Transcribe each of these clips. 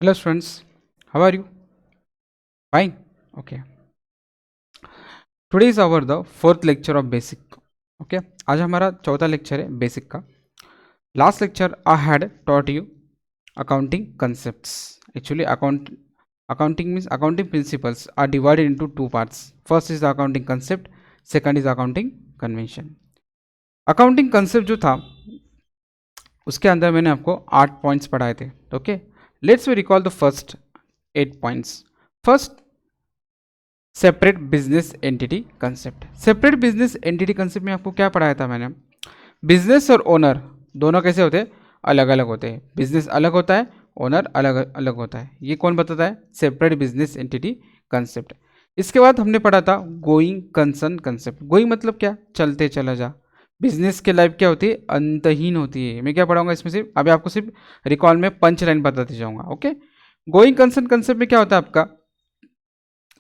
Hello students, how are you? Fine. Okay. Today is our the fourth lecture of basic. Okay. आज हमारा चौथा lecture है basic का. Last lecture I had taught you accounting concepts. Actually, accounting means accounting principles are divided into two parts. First is the accounting concept. Second is accounting convention. Accounting concept जो था उसके अंदर मैंने आपको 8 points पढ़ाए थे. Okay. Let's we recall the first 8 points. First, separate business entity concept. Separate business entity concept में आपको क्या पढ़ाया था मैंने? बिजनेस और ओनर दोनों कैसे होते हैं? अलग अलग होते हैं. बिजनेस अलग होता है, ओनर अलग अलग होता है. ये कौन बताता है? Separate business entity concept. इसके बाद हमने पढ़ा था गोइंग कंसर्न कंसेप्ट. गोइंग मतलब क्या? चलते चला जा. बिजनेस की लाइफ क्या होती है? अंतहीन होती है. मैं क्या पढ़ाऊंगा इसमें? सिर्फ अभी आपको सिर्फ रिकॉल में पंच लाइन बताते जाऊंगा. ओके. गोइंग कंसर्न कंसेप्ट में क्या होता है आपका?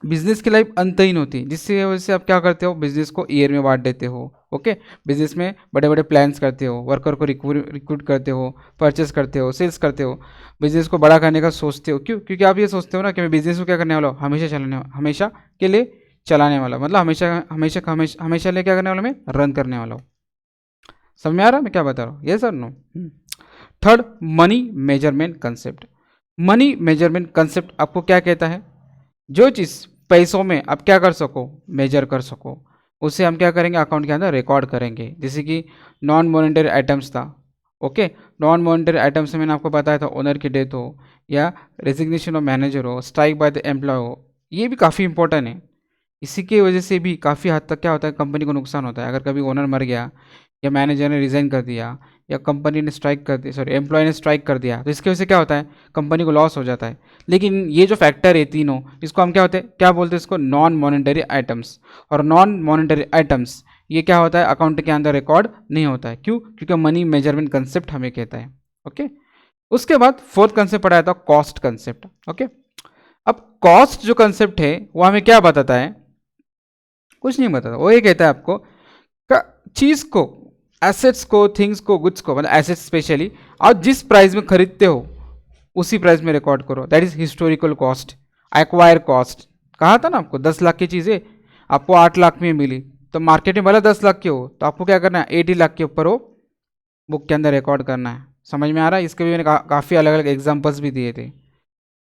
बिजनेस की लाइफ अंतहीन होती है, जिसकी वजह से आप क्या करते हो? बिजनेस को ईयर में बांट देते हो. ओके. बिजनेस में बड़े बड़े प्लान्स करते हो, वर्कर को रिक्रूट करते हो, परचेस करते हो, सेल्स करते हो, बिजनेस को बड़ा करने का सोचते हो. क्यों? क्योंकि आप ये सोचते हो ना कि मैं बिजनेस को क्या करने वाला हूँ? हमेशा के लिए चलाने वाला, मतलब हमेशा लिए क्या करने वाला? मैं रन करने वाला हूँ. समझ में आ रहा है मैं क्या बता रहा हूँ? ये sir no. Third, money measurement concept. Money measurement concept आपको क्या कहता है? जो चीज़ पैसों में आप क्या कर सको? मेजर कर सको, उसे हम क्या करेंगे? अकाउंट के अंदर रिकॉर्ड करेंगे. जैसे कि नॉन मॉनिटरी आइटम्स था. ओके. नॉन मॉनिटरी आइटम्स में मैंने आपको बताया था ओनर की डेथ हो या रेजिग्नेशन ऑफ मैनेजर हो, स्ट्राइक बाय द एम्प्लॉय हो, ये भी काफ़ी इंपॉर्टेंट है. इसी की वजह से भी काफ़ी हद तक क्या होता है? कंपनी को नुकसान होता है. अगर कभी ओनर मर गया या मैनेजर ने रिज़ाइन कर दिया या कंपनी ने स्ट्राइक कर दिया, सॉरी एम्प्लॉय ने स्ट्राइक कर दिया, तो इसकी वजह से क्या होता है? कंपनी को लॉस हो जाता है. लेकिन ये जो फैक्टर है तीनों, इसको हम क्या बोलते हैं? इसको नॉन मॉनिटरी आइटम्स. और नॉन मॉनिटरी आइटम्स ये क्या होता है? अकाउंट के अंदर रिकॉर्ड नहीं होता है. क्यों? क्योंकि मनी मेजरमेंट कंसेप्ट हमें कहता है. ओके. उसके बाद फोर्थ कंसेप्ट पढ़ाया था कॉस्ट कंसेप्ट. ओके. अब कॉस्ट जो कंसेप्ट है वो हमें क्या बताता है? कुछ नहीं बताता. वो ये कहता है आपको चीज़ को, एसेट्स को, थिंग्स को, गुड्स को, मतलब एसेट्स स्पेशली आप जिस प्राइस में खरीदते हो उसी प्राइस में रिकॉर्ड करो. That is historical cost. Acquire cost कहा था ना आपको, 10 लाख की चीज़ें आपको 8 लाख में मिली, तो मार्केट में भला 10 लाख की हो, तो आपको क्या करना है? 80 लाख के ऊपर वो बुक के अंदर रिकॉर्ड करना है. समझ में आ रहा है? इसके भी मैंने काफ़ी अलग अलग एग्जाम्पल्स भी दिए थे.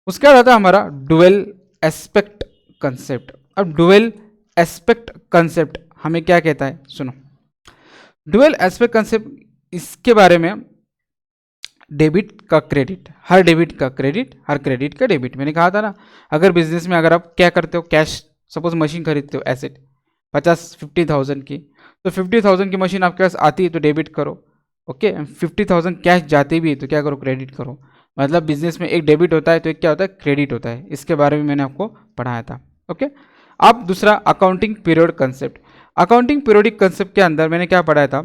उसके बाद आता है हमारा डुअल एस्पेक्ट कंसेप्ट. अब डुअल एस्पेक्ट कंसेप्ट हमें क्या कहता है? सुनो. डुअल एस्पेक्ट कंसेप्ट, इसके बारे में डेबिट का क्रेडिट, हर डेबिट का क्रेडिट, हर क्रेडिट का डेबिट. मैंने कहा था ना, अगर बिजनेस में अगर आप क्या करते हो? कैश, सपोज मशीन खरीदते हो एसेट 50,000 की, तो 50,000 की मशीन आपके पास आती है तो डेबिट करो. ओके. 50,000 कैश जाते भी है तो क्या करो? क्रेडिट करो. मतलब बिजनेस में एक डेबिट होता है तो एक क्या होता है? क्रेडिट होता है. इसके बारे में मैंने आपको पढ़ाया था. ओके. अब दूसरा accounting period concept. Accounting periodic concept के अंदर मैंने क्या पढ़ाया था?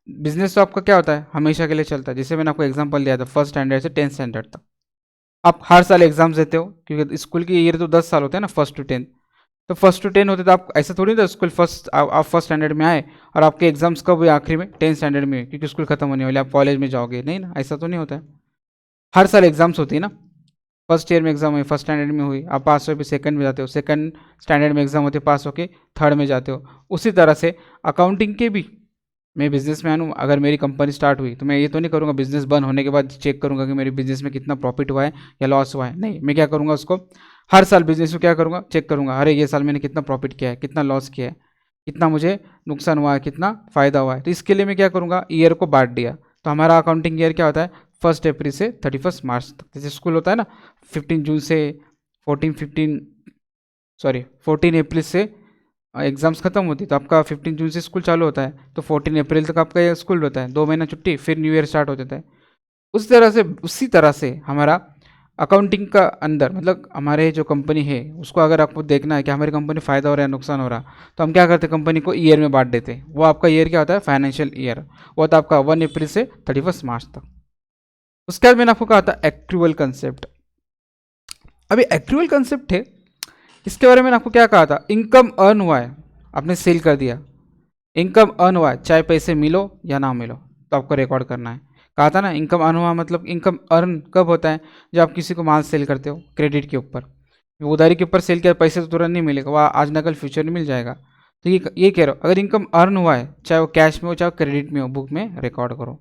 बिजनेस तो आपका क्या होता है? हमेशा के लिए चलता है. जैसे मैंने आपको एग्जांपल दिया था, फर्स्ट स्टैंडर्ड से 10th स्टैंडर्ड तक आप हर साल एग्जाम्स देते हो, क्योंकि स्कूल की ईयर तो 10 साल होते हैं ना, फर्स्ट टू 10. तो फर्स्ट टू 10 होते तो आप ऐसा थोड़ी था स्कूल फर्स्ट आप फर्स्ट स्टैंडर्ड में आए और आपके एग्जाम्स कब हुए? आखिरी में 10th स्टैंडर्ड में, क्योंकि स्कूल खत्म होने वाले, आप कॉलेज में जाओगे. नहीं ना, ऐसा तो नहीं होता है. हर साल एग्जाम्स होती है ना. फर्स्ट ईयर में एग्जाम हुई, फर्स्ट स्टैंडर्ड में हुई, आप पास हो फिर सेकंड में जाते हो, सेकंड स्टैंडर्ड में एग्जाम होते पास होके थर्ड में जाते हो. उसी तरह से अकाउंटिंग के भी, मैं बिजनेस मैन हूँ, अगर मेरी कंपनी स्टार्ट हुई तो मैं ये तो नहीं करूँगा बिजनेस बंद होने के बाद चेक करूँगा कि मेरे बिजनेस में कितना प्रॉफिट हुआ है या लॉस हुआ है. नहीं, मैं क्या करूँगा? उसको हर साल बिजनेस को क्या करूँगा? चेक करूँगा. अरे ये साल मैंने कितना प्रॉफिट किया है, कितना लॉस किया है, कितना मुझे नुकसान हुआ है, कितना फ़ायदा हुआ है. तो इसके लिए मैं क्या करूँगा? ईयर को बांट दिया. तो हमारा अकाउंटिंग ईयर क्या होता है? 1 अप्रैल से 31 मार्च तक. जैसे स्कूल होता है ना, 15 जून से 14 अप्रैल से एग्ज़ाम्स खत्म होती है, तो आपका 15 जून से स्कूल चालू होता है, तो 14 अप्रैल तक आपका ये स्कूल होता है. 2 महीना छुट्टी, फिर न्यू ईयर स्टार्ट हो जाता है. उसी तरह से हमारा अकाउंटिंग का अंदर मतलब हमारे जो कंपनी है उसको अगर आपको देखना है कि हमारी कंपनी फ़ायदा हो रहा है नुकसान हो रहा, तो हम क्या करते हैं, कंपनी को ईयर में बांट देते हैं। वो आपका ईयर क्या होता है, फाइनेंशियल ईयर, वो होता है आपका 1 अप्रैल से 31 मार्च तक। उसके बाद मैंने आपको कहा था एक्रूअल कंसेप्ट। अभी एक्रूअल कंसेप्ट है, इसके बारे में मैंने आपको क्या कहा था, इनकम अर्न हुआ है, आपने सेल कर दिया, इनकम अर्न हुआ है, चाहे पैसे मिलो या ना मिलो, तो आपको रिकॉर्ड करना है। कहा था ना, इनकम अर्न हुआ मतलब इनकम अर्न कब होता है, जब आप किसी को माल सेल करते हो क्रेडिट के ऊपर। उधारी के ऊपर सेल किया, पैसे तो तुरंत नहीं मिलेगा, वह आज ना कल फ्यूचर में मिल जाएगा। तो ये कह रहा हूँ, अगर इनकम अर्न हुआ है, चाहे वो कैश में हो चाहे क्रेडिट में हो, बुक में रिकॉर्ड करो।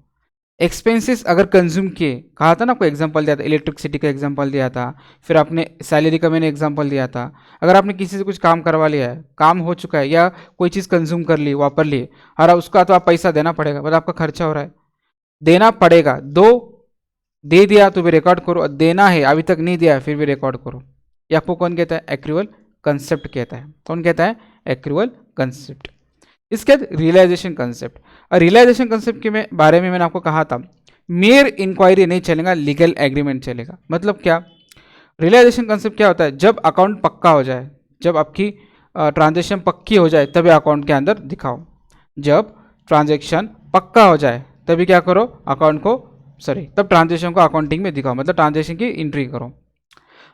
एक्सपेंसेस अगर कंज्यूम किए, कहा था ना, कोई एग्जांपल दिया था, इलेक्ट्रिसिटी का एग्जांपल दिया था, फिर आपने सैलरी का मैंने एग्जांपल दिया था। अगर आपने किसी से कुछ काम करवा लिया है, काम हो चुका है, या कोई चीज़ कंज्यूम कर ली, वापर ली, और उसका तो आप पैसा देना पड़ेगा, मतलब आपका खर्चा हो रहा है, देना पड़ेगा। दे दिया तो भी रिकॉर्ड करो, देना है अभी तक नहीं दिया फिर भी रिकॉर्ड करो। ये आपको कौन कहता है, एक्रूअल कंसेप्ट कहता है। कौन कहता है, एक्रूअल कंसेप्ट। इसके बाद रियलाइजेशन कंसेप्ट। और रियलाइजेशन कंसेप्ट के बारे में मैंने आपको कहा था, मेयर इंक्वायरी नहीं चलेगा, लीगल एग्रीमेंट चलेगा। मतलब क्या, रियलाइजेशन कंसेप्ट क्या होता है, जब अकाउंट पक्का हो जाए, जब आपकी ट्रांजेक्शन पक्की हो जाए तभी अकाउंट के अंदर दिखाओ। जब ट्रांजेक्शन पक्का हो जाए तभी क्या करो, अकाउंट को तब ट्रांजेक्शन को अकाउंटिंग में दिखाओ, मतलब ट्रांजेक्शन की एंट्री करो।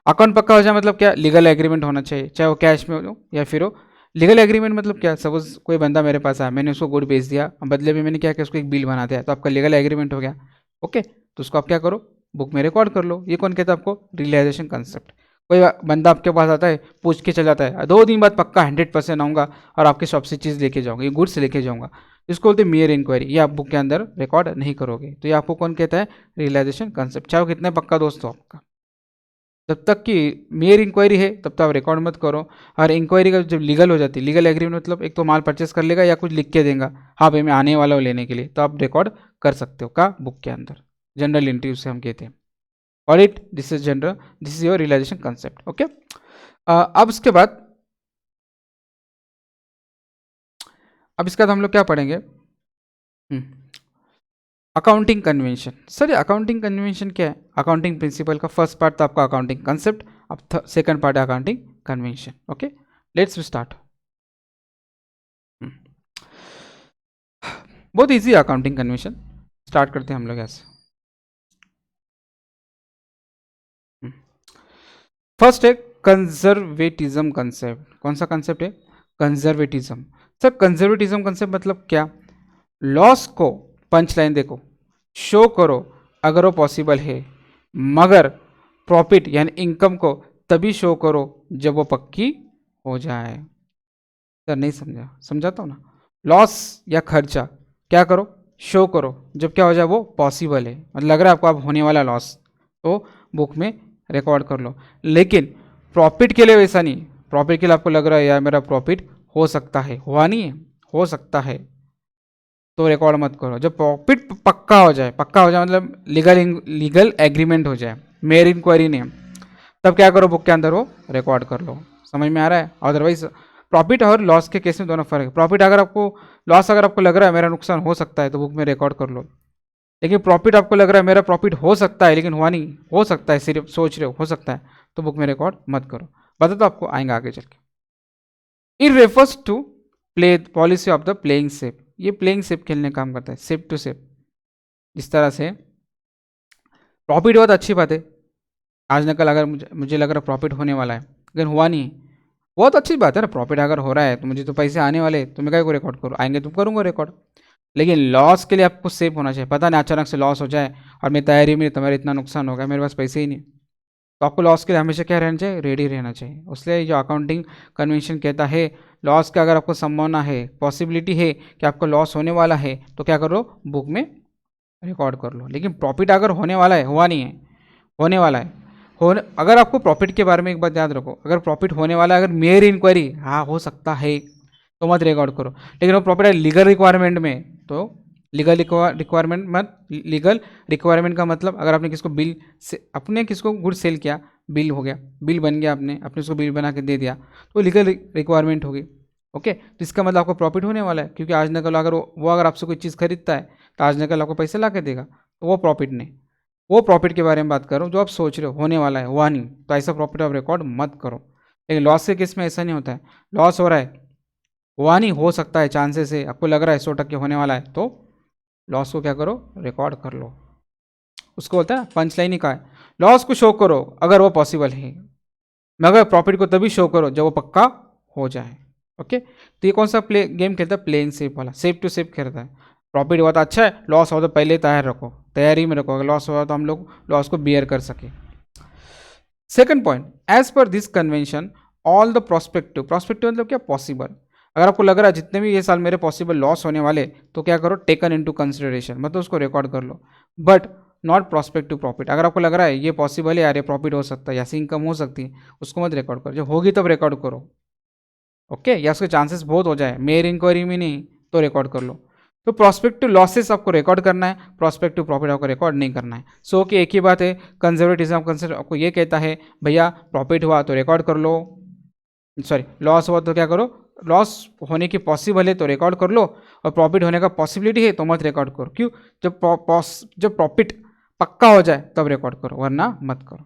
अकाउंट पक्का हो जाए मतलब क्या, लीगल एग्रीमेंट होना चाहिए, चाहे वो कैश में हो या फिर हो। लीगल एग्रीमेंट मतलब क्या, सपोज कोई बंदा मेरे पास आया, मैंने उसको गुड बेच दिया, बदले में मैंने क्या किया, उसको एक बिल बना दिया, तो आपका लीगल एग्रीमेंट हो गया। ओके, तो उसको आप क्या करो, बुक में रिकॉर्ड कर लो। ये कौन कहता है आपको, रियलाइजेशन कंसेप्ट। कोई बंदा आपके पास आता है, पूछ के चला जाता है, 2 दिन बाद पक्का 100% आऊँगा और आपके शॉप से चीज़ लेके जाऊँगा, ये गुड्स लेके जाऊँगा, इसको बोलते हैं मेयर इंक्वायरी। ये आप बुक के अंदर रिकॉर्ड नहीं करोगे, तो ये आपको कौन कहता है, रियलाइजेशन कंसेप्ट। चाहे वो कितने पक्का दोस्त हो आपका, जब तक कि मेयर इंक्वायरी है तब तक आप रिकॉर्ड मत करो। और इंक्वायरी का जब लीगल हो जाती है, लीगल एग्रीमेंट मतलब एक तो माल परचेस कर लेगा या कुछ लिख के देगा, हाँ भाई मैं आने वाला हूँ लेने के लिए, तो आप रिकॉर्ड कर सकते हो का बुक के अंदर। जनरल एंट्री उसे हम कहते हैं। Audit, this is general, this is your realisation concept. Okay, अब इसके बाद हम लोग क्या पढ़ेंगे, अकाउंटिंग कन्वेंशन। सर ये अकाउंटिंग कन्वेंशन क्या है, अकाउंटिंग प्रिंसिपल का फर्स्ट पार्ट था आपका अकाउंटिंग कंसेप्ट, अब सेकंड पार्ट है accounting convention. Okay, let's start. बहुत इजी है अकाउंटिंग कन्वेंशन, स्टार्ट करते हैं हम लोग ऐसे। फर्स्ट है कंजर्वेटिज्म कंसेप्ट। कौन सा कंसेप्ट है, कंजर्वेटिज्म। सर कंजर्वेटिज्म कंसेप्ट मतलब क्या, लॉस को, पंच लाइन देखो, शो करो अगर वो पॉसिबल है, मगर प्रॉफिट यानी इनकम को तभी शो करो जब वो पक्की हो जाए। सर नहीं समझा, समझाता हूँ ना, लॉस या खर्चा क्या करो, शो करो जब क्या हो जाए वो पॉसिबल है, मतलब लग रहा है आपको आप होने वाला लॉस, तो बुक में रिकॉर्ड कर लो। लेकिन प्रॉफिट के लिए वैसा नहीं, प्रॉफिट के लिए आपको लग रहा है यार मेरा प्रॉफिट हो सकता है, हुआ नहीं है, हो सकता है, तो रिकॉर्ड मत करो। जब प्रॉफिट पक्का हो जाए मतलब लीगल एग्रीमेंट हो जाए, मेयर इंक्वायरी नहीं, तब क्या करो, बुक के अंदर वो रिकॉर्ड कर लो। समझ में आ रहा है। अदरवाइज प्रॉफिट और लॉस के केस में दोनों फर्क है। प्रॉफिट अगर आपको, लॉस अगर आपको लग रहा है मेरा नुकसान हो सकता है तो बुक में रिकॉर्ड कर लो, लेकिन प्रॉफिट आपको लग रहा है मेरा प्रॉफिट हो सकता है लेकिन हुआ नहीं, हो सकता है सिर्फ सोच रहे हो सकता है, तो बुक में रिकॉर्ड मत करो। बता तो आपको आएंगे आगे चल के। It refers to play policy of the playing shape. ये प्लेइंग शेप खेलने काम करता है, शेप टू शेप। इस तरह से प्रॉफिट बहुत अच्छी बात है, आज न कल अगर मुझे लग रहा प्रॉफिट होने वाला है लेकिन हुआ नहीं, बहुत अच्छी बात है ना, प्रॉफिट अगर हो रहा है तो मुझे तो पैसे आने वाले, तो मैं क्या को रिकॉर्ड करूँ, आएंगे तो करूँगा रिकॉर्ड। लेकिन लॉस के लिए आपको सेफ होना चाहिए, पता नहीं अचानक से लॉस हो जाए और मैं तैयारी में, तुम्हारा इतना नुकसान हो गया, मेरे पास पैसे ही नहीं, तो आपको लॉस के लिए हमेशा क्या रहना चाहिए, रेडी रहना चाहिए। इसलिए जो अकाउंटिंग कन्वेंशन कहता है, लॉस का अगर आपको संभावना है, पॉसिबिलिटी है कि आपको लॉस होने वाला है, तो क्या करो, बुक में रिकॉर्ड कर लो। लेकिन प्रॉफिट अगर होने वाला है, हुआ नहीं है, होने वाला है, होने, अगर आपको प्रॉफिट के बारे में एक बात याद रखो, अगर प्रॉफिट होने वाला है, अगर मेयर इंक्वायरी हाँ हो सकता है, तो मत रिकॉर्ड करो। लेकिन वो प्रॉफिट है लीगल रिक्वायरमेंट में, तो लीगल रिक्वायरमेंट मत, लीगल रिक्वायरमेंट का मतलब अगर आपने किसको बिल से, अपने किसको गुड सेल किया, बिल हो गया, बिल बन गया, आपने उसको बिल बना के दे दिया, तो लीगल रिक्वायरमेंट होगी। ओके, तो इसका मतलब आपको प्रॉफिट होने वाला है, क्योंकि आज न कल अगर वो अगर आपसे कोई चीज़ खरीदता है तो आज न कल आपको पैसे ला के देगा, तो वो प्रॉफिट नहीं। वो प्रॉफिट के बारे में बात कर रहा हूँ जो आप सोच रहे हो होने वाला है, हुआ नहीं, तो ऐसा प्रॉफिट आप रिकॉर्ड मत करो। लेकिन लॉस के केस में ऐसा नहीं होता है, लॉस हो रहा है, हुआ नहीं, हो सकता है, चांसेस है, आपको लग रहा है 100% होने वाला है, तो लॉस को क्या करो, रिकॉर्ड कर लो। उसको बोलता है पंच लाइन ही का है, लॉस को शो करो अगर वो पॉसिबल है, मगर प्रॉफिट को तभी शो करो जब वो पक्का हो जाए। ओके, तो ये कौन सा प्ले गेम खेलता है, प्लेइंग सेफ वाला, सेफ टू सेफ खेलता है। प्रॉफिट हुआ तो अच्छा है, लॉस हो तो पहले ही तैयार रखो, तैयारी में रखो, अगर लॉस हुआ तो हम लोग लॉस को बियर कर सके। Second point, as per this convention all the prospective, prospective मतलब क्या, पॉसिबल, अगर आपको लग रहा है जितने भी ये साल मेरे पॉसिबल लॉस होने वाले, तो क्या करो, टेकन इनटू कंसिडरेशन, मतलब उसको रिकॉर्ड कर लो, बट नॉट प्रोस्पेक्टिव प्रॉफिट। अगर आपको लग रहा है ये पॉसिबल है यार, ये प्रॉफिट हो सकता है, ऐसी इनकम हो सकती है, उसको मत रिकॉर्ड करो, जब होगी तब रिकॉर्ड करो। ओके, या उसके चांसेस बहुत हो जाए, मेयर इंक्वायरी में नहीं, तो रिकॉर्ड कर लो। तो प्रोस्पेक्टिव लॉसेस आपको रिकॉर्ड करना है, प्रोस्पेक्टिव प्रॉफिट आपको रिकॉर्ड नहीं करना है। सो कि एक ही बात है, कंजर्वेटिज्म कंसिडर आपको ये कहता है भैया प्रॉफिट हुआ तो रिकॉर्ड कर लो, सॉरी लॉस हुआ तो क्या करो, लॉस होने की पॉसिबल है तो रिकॉर्ड कर लो, और प्रॉफिट होने का पॉसिबिलिटी है तो मत रिकॉर्ड करो। क्यों, जब प्रॉफिट पक्का हो जाए तब रिकॉर्ड करो, वरना मत करो।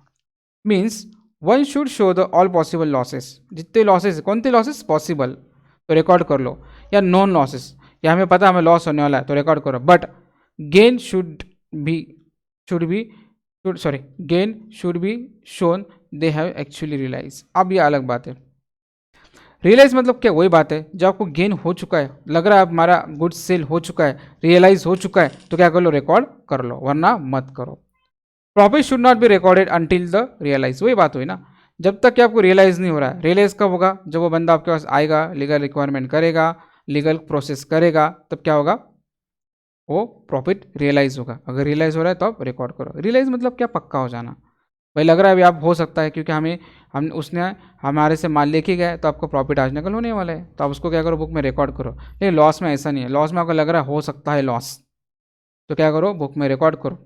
Means one should show the all possible losses, जितने लॉसेस, कौन से लॉसेस पॉसिबल तो रिकॉर्ड कर लो, या नॉन लॉसेस, या हमें पता है हमें लॉस होने वाला है तो रिकॉर्ड करो, but gain should be sorry gain should be shown they have actually realise. अब ये अलग बात है, रियलाइज मतलब क्या, वही बात है जब आपको गेन हो चुका है, लग रहा है हमारा गुड्स सेल हो चुका है, रियलाइज हो चुका है, तो क्या कर लो, रिकॉर्ड कर लो, वरना मत करो। Profit should not be recorded until the realise, वही बात हुई ना, जब तक कि आपको रियलाइज नहीं हो रहा है। रियलाइज कब होगा, जब वो बंदा आपके पास आएगा, लीगल रिक्वायरमेंट करेगा, लीगल प्रोसेस करेगा, तब क्या होगा, वो प्रॉफिट रियलाइज होगा। अगर रियलाइज हो रहा है तो आप रिकॉर्ड करो। रियलाइज मतलब क्या, पक्का हो जाना, भाई लग रहा है अभी आप हो सकता है, क्योंकि हम उसने हमारे से माल लेके गए तो आपको प्रॉफिट आज निकल होने वाला है, तो आप उसको क्या करो, बुक में रिकॉर्ड करो। लेकिन लॉस में ऐसा नहीं है, लॉस में आपको लग रहा है हो सकता है लॉस, तो क्या करो, बुक में रिकॉर्ड करो,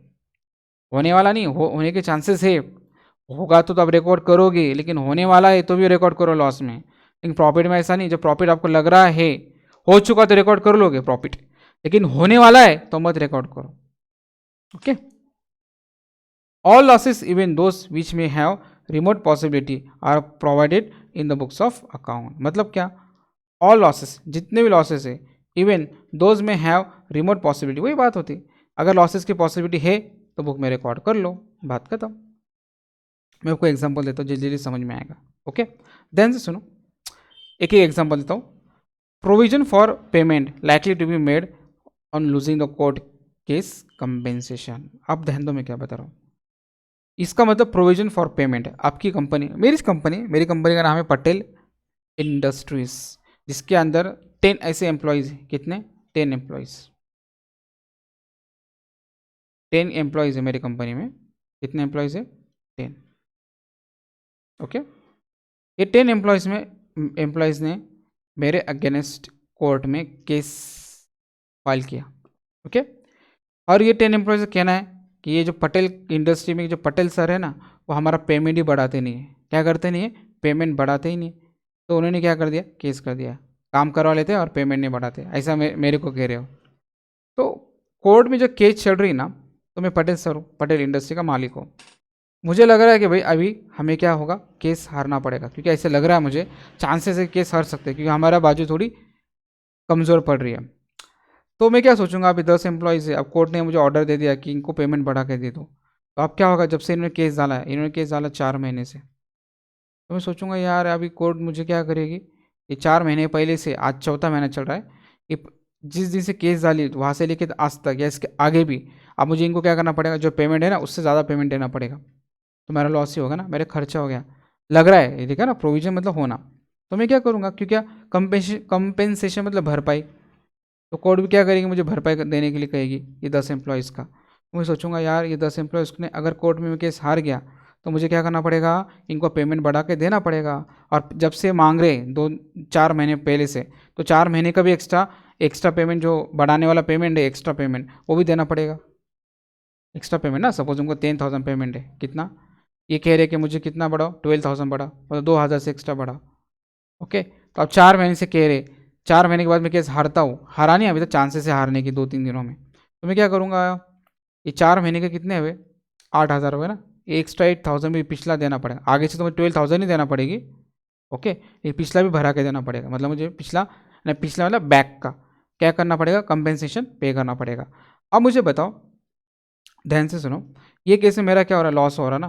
होने वाला नहीं, होने के चांसेस है, होगा तो आप रिकॉर्ड करोगे, लेकिन होने वाला है तो भी रिकॉर्ड करो लॉस में। लेकिन प्रॉफिट में ऐसा नहीं, जब प्रॉफिट आपको लग रहा है हो चुका तो रिकॉर्ड कर लोगे प्रॉफिट, लेकिन होने वाला है तो मत रिकॉर्ड करो। Okay, all losses even those which may have remote possibility are provided in the books of account. मतलब क्या, ऑल लॉसेस, जितने भी लॉसेस है, even those may have remote possibility, वही बात होती, अगर लॉसेस की पॉसिबिलिटी है तो बुक में रिकॉर्ड कर लो, बात खत्म। मैं आपको एग्जांपल देता हूँ जल्दी जल्दी समझ में आएगा। ओके, ध्यान से सुनो, एक ही एग्जांपल देता हूँ। Provision for payment likely to be made on losing the court case compensation. अब ध्यान दो मैं क्या बता रहा हूँ, इसका मतलब प्रोविजन फॉर पेमेंट, आपकी कंपनी, मेरी कंपनी का नाम है पटेल इंडस्ट्रीज, जिसके अंदर 10 ऐसे एम्प्लॉयज़ हैं। कितने, 10 एम्प्लॉयज़, 10 एम्प्लॉयज़ है मेरी कंपनी में। कितने एम्प्लॉयज़ है, 10। ओके, ये 10 एम्प्लॉयज़ ने मेरे अगेंस्ट कोर्ट में केस फाइल किया। ओके, और ये 10 एम्प्लॉयज़ का कहना है कि ये जो पटेल इंडस्ट्री में जो पटेल सर है ना, वो हमारा पेमेंट ही बढ़ाते नहीं है। क्या करते नहीं है, पेमेंट बढ़ाते ही नहीं। तो उन्होंने क्या कर दिया, केस कर दिया, काम करवा लेते हैं और पेमेंट नहीं बढ़ाते, ऐसा मेरे को कह रहे हो। तो कोर्ट में जो केस चल रही ना, तो मैं पटेल सर हूँ, पटेल इंडस्ट्री का मालिक हूँ। मुझे लग रहा है कि भाई अभी हमें क्या होगा, केस हारना पड़ेगा, क्योंकि ऐसे लग रहा है मुझे, चांसेस है केस हार सकते हैं, क्योंकि हमारा बाजू थोड़ी कमज़ोर पड़ रही है। तो मैं क्या सोचूंगा, अभी 10 एम्प्लॉयज़ है, अब कोर्ट ने मुझे ऑर्डर दे दिया कि इनको पेमेंट बढ़ा के दे दो, तो अब क्या होगा, जब से इन्होंने केस डाला है, इन्होंने केस डाला 4 महीने से, तो मैं सोचूंगा यार अभी कोर्ट मुझे क्या करेगी, ये 4 महीने पहले से, आज चौथा महीना चल रहा है, ये जिस दिन से केस डाली वहाँ से लेकर आज तक या इसके आगे भी, अब मुझे इनको क्या करना पड़ेगा, जो पेमेंट है ना उससे ज़्यादा पेमेंट देना पड़ेगा, तो मेरा लॉस ही होगा ना, मेरा खर्चा हो गया, लग रहा है ये, देखा ना, प्रोविजन मतलब होना। तो मैं क्या करूँगा, क्योंकि कंपेंसेशन मतलब भरपाई, तो कोर्ट भी क्या करेगी, मुझे भरपाई देने के लिए कहेगी ये 10 एम्प्लॉयज़ का। तो मैं सोचूंगा यार ये 10 एम्प्लॉयज़ ने अगर कोर्ट में केस हार गया तो मुझे क्या करना पड़ेगा, इनको पेमेंट बढ़ा के देना पड़ेगा, और जब से मांग रहे 2-4 महीने पहले से, तो 4 महीने का भी एक्स्ट्रा पेमेंट, जो बढ़ाने वाला पेमेंट है, एक्स्ट्रा पेमेंट वो भी देना पड़ेगा। एक्स्ट्रा पेमेंट ना, सपोज उनको 10,000 पेमेंट है, कितना, ये कह रहे कि मुझे कितना बढ़ाओ, 12,000 बढ़ा, मतलब 2,000 से एक्स्ट्रा बढ़ा। ओके, तो अब 4 महीने से कह रहे, 4 महीने के बाद मैं केस हारता हूँ, हारा नहीं, अभी तक चांसेस है हारने की 2-3 दिनों में, तो मैं क्या करूँगा, ये 4 महीने के कितने हुए, 8,000 ना, एक्स्ट्रा 8,000 भी पिछला देना पड़ेगा, आगे से तो मुझे 12,000 ही देना पड़ेगी। ओके, ये पिछला भी भरा के देना पड़ेगा, मतलब मुझे पिछला नहीं, पिछला मतलब बैक का क्या करना पड़ेगा, कंपेंसेशन पे करना पड़ेगा। अब मुझे बताओ, ध्यान से सुनो, ये केस में मेरा क्या हो रहा है, लॉस हो रहा है ना,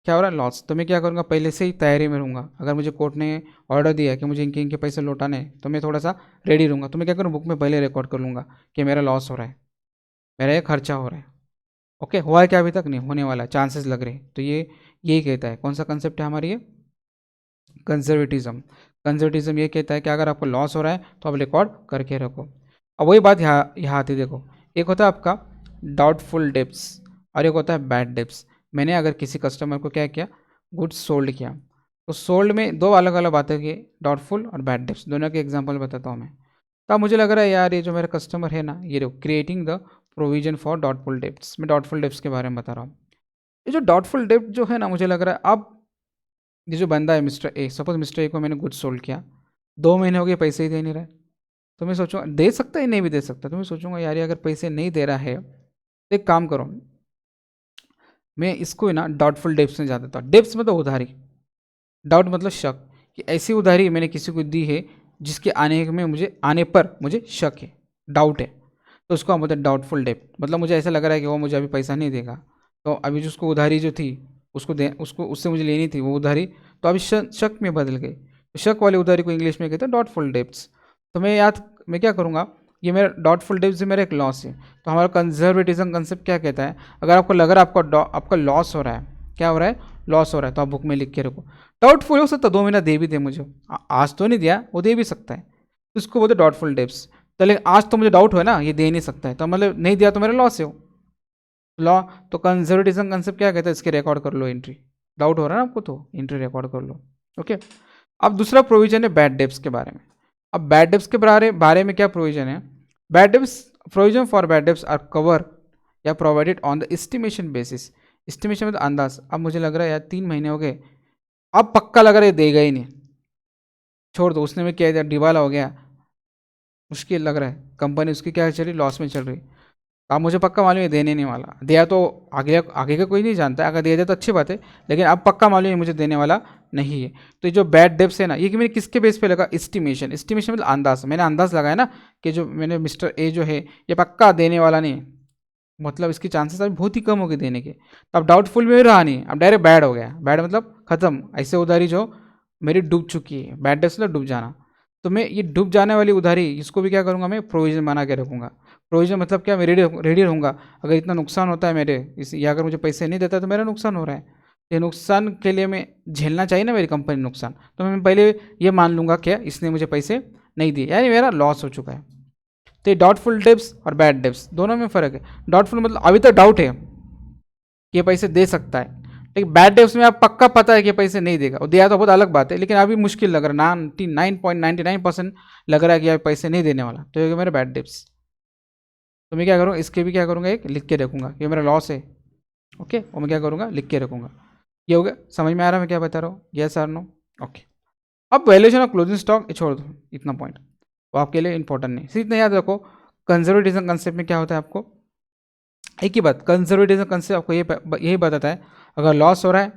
क्या हो रहा है, लॉस। तो मैं क्या करूँगा, पहले से ही तैयारी में रहूँगा। अगर मुझे कोर्ट ने ऑर्डर दिया है कि मुझे इनके इनके पैसे लौटाने हैं, तो मैं थोड़ा सा रेडी रहूँगा। तो मैं क्या करूँ, बुक में पहले रिकॉर्ड कर लूँगा कि मेरा लॉस हो रहा है, मेरा ये खर्चा हो रहा है। ओके, हुआ है क्या, अभी तक नहीं, होने वाला है, चांसेस लग रहे हैं। तो ये यही कहता है, कौन सा कंसेप्ट है हमारी, ये कंजर्वेटिज्म। कंजर्वेटिज्म ये कहता है कि अगर आपको लॉस हो रहा है तो आप रिकॉर्ड करके रखो। अब वही बात यहाँ आती, देखो, एक होता है आपका डाउटफुल डेब्ट्स और एक होता है बैड डेब्ट्स। मैंने अगर किसी कस्टमर को क्या किया, गुड्स सोल्ड किया, तो सोल्ड में दो अलग अलग बातें की, डाउटफुल और बैड डेब्ट्स, दोनों के एग्जांपल बताता हूँ मैं। तब मुझे लग रहा है यार, ये जो मेरा कस्टमर है ना, ये creating the provision for doubtful debts. मैं डाउटफुल डेब्ट्स के बारे में बता रहा हूँ। ये जो डाउटफुल डेब्ट जो है ना, मुझे लग रहा है अब ये जो बंदा है mister A, suppose mister A को मैंने गुड्स सोल्ड किया, 2 महीने हो गए, पैसे ही दे नहीं रहा है। तो मैं सोचूंगा दे सकता है, नहीं भी दे सकता। तो मैं सोचूंगा यार, ये अगर पैसे नहीं दे रहा है तो एक काम करो, मैं इसको ना डाउटफुल डेब्ट्स में जा देता हूँ। डेब्ट्स मतलब उधारी, डाउट मतलब शक, कि ऐसी उधारी मैंने किसी को दी है जिसके आने पर मुझे शक है, डाउट है, तो उसको हम बोलते हैं डाउटफुल डेब्ट। मतलब मुझे ऐसा लग रहा है कि वो मुझे अभी पैसा नहीं देगा, तो अभी जो उसको उधारी जो थी उसको उससे मुझे लेनी थी वो उधारी, तो अभी शक में बदल गई। तो शक वाली उधारी को इंग्लिश में कहते हैं डाउटफुल डेब्ट्स। तो मैं क्या करूँगा, ये मेरा डाउटफुल डेब्ट्स मेरा एक लॉस है। तो हमारा कंजर्वेटिज्म कंसेप्ट क्या कहता है, अगर आपको लग रहा है आपका लॉस हो रहा है, क्या हो रहा है, लॉस हो रहा है, तो आप बुक में लिख के रखो। डाउटफुल हो सकता है 2 महीना दे भी दे मुझे, आज तो नहीं दिया, वो दे भी सकता है, तो इसको बोलते डाउटफुल डेब्ट्स। तो लेकिन आज तो मुझे डाउट हो ना, ये दे नहीं सकता है, तो मतलब नहीं दिया तो मेरा लॉस है वो लॉ। तो कंजर्वेटिज्म कंसेप्ट क्या कहता है, इसके रिकॉर्ड कर लो एंट्री, डाउट हो रहा है ना आपको, तो एंट्री रिकॉर्ड कर लो। ओके, अब दूसरा प्रोविजन है बैड डेब्ट्स के बारे में। अब बैड डेब्ट्स के बारे में क्या प्रोविजन है, bad debts, provision for bad debts are cover या provided on the estimation basis. Estimation मतलब अंदाज। अब मुझे लग रहा है यार 3 महीने हो गए, अब पक्का लग रहा है देगा ही नहीं, छोड़ दो, उसने में क्या दिया, दिवाला हो गया, मुश्किल लग रहा है, कंपनी उसकी क्या चल रही, लॉस में चल रही। अब मुझे पक्का मालूम है देने नहीं वाला, दिया तो आगे आगे का कोई नहीं जानता है, अगर दिया जाए तो अच्छी बात है, लेकिन अब पक्का मालूम है मुझे देने वाला नहीं है। तो ये जो बैड डेब्ट्स है ना, ये कि मैंने किसके बेस पे लगा, एस्टिमेशन। एस्टिमेशन मतलब अंदाज, मैंने अंदाज लगाया ना कि जो मैंने मिस्टर ए जो है ये पक्का देने वाला नहीं है, मतलब इसकी चांसेस अभी बहुत ही कम हो गए देने के। तो अब डाउटफुल में रहा नहीं, अब डायरेक्ट बैड हो गया, बैड मतलब खत्म, ऐसे उधारी जो मेरी डूब चुकी है, बैड डेब्ट्स मतलब डूब जाना। तो मैं ये डूब जाने वाली उधारी, इसको भी क्या करूँगा, मैं प्रोविजन बना के रखूँगा। प्रोविजन मतलब क्या, मैं रेडी रहूँगा, अगर इतना नुकसान होता है मेरे इस, या अगर मुझे पैसे नहीं देता तो मेरा नुकसान हो रहा है, ये नुकसान के लिए मैं झेलना चाहिए ना मेरी कंपनी नुकसान, तो मैं पहले ये मान लूँगा क्या इसने मुझे पैसे नहीं दिए, यानी मेरा लॉस हो चुका है। तो ये डाउटफुल डेब्ट्स और बैड डेब्ट्स दोनों में फ़र्क है। डाउटफुल मतलब अभी तक डाउट है कि ये पैसे दे सकता है, लेकिन बैड डेब्ट्स में आप पक्का पता है कि पैसे नहीं देगा, और दिया तो बहुत अलग बात है, लेकिन अभी मुश्किल लग रहा है, 99.99% लग रहा है कि यार पैसे नहीं देने वाला, तो ये मेरे बैड डेब्ट्स। तो मैं क्या करूँगा, इसके भी क्या करूँगा, एक लिख के रखूँगा कि मेरा लॉस है। ओके, और मैं क्या करूँगा, लिख के रखूँगा। ये हो गया, समझ में आ रहा है मैं क्या बता रहा हूँ, यस और नो। ओके, अब वैल्यूएशन ऑफ क्लोजिंग स्टॉक ये छोड़ दो, इतना पॉइंट वो आपके लिए इंपॉर्टेंट नहीं, सिर्फ इतना याद रखो, कंजर्वेटिज्म कंसेप्ट में क्या होता है आपको, एक ही बात, कंजर्वेटिज्म कंसेप्ट आपको यही बताता है, अगर लॉस हो रहा है,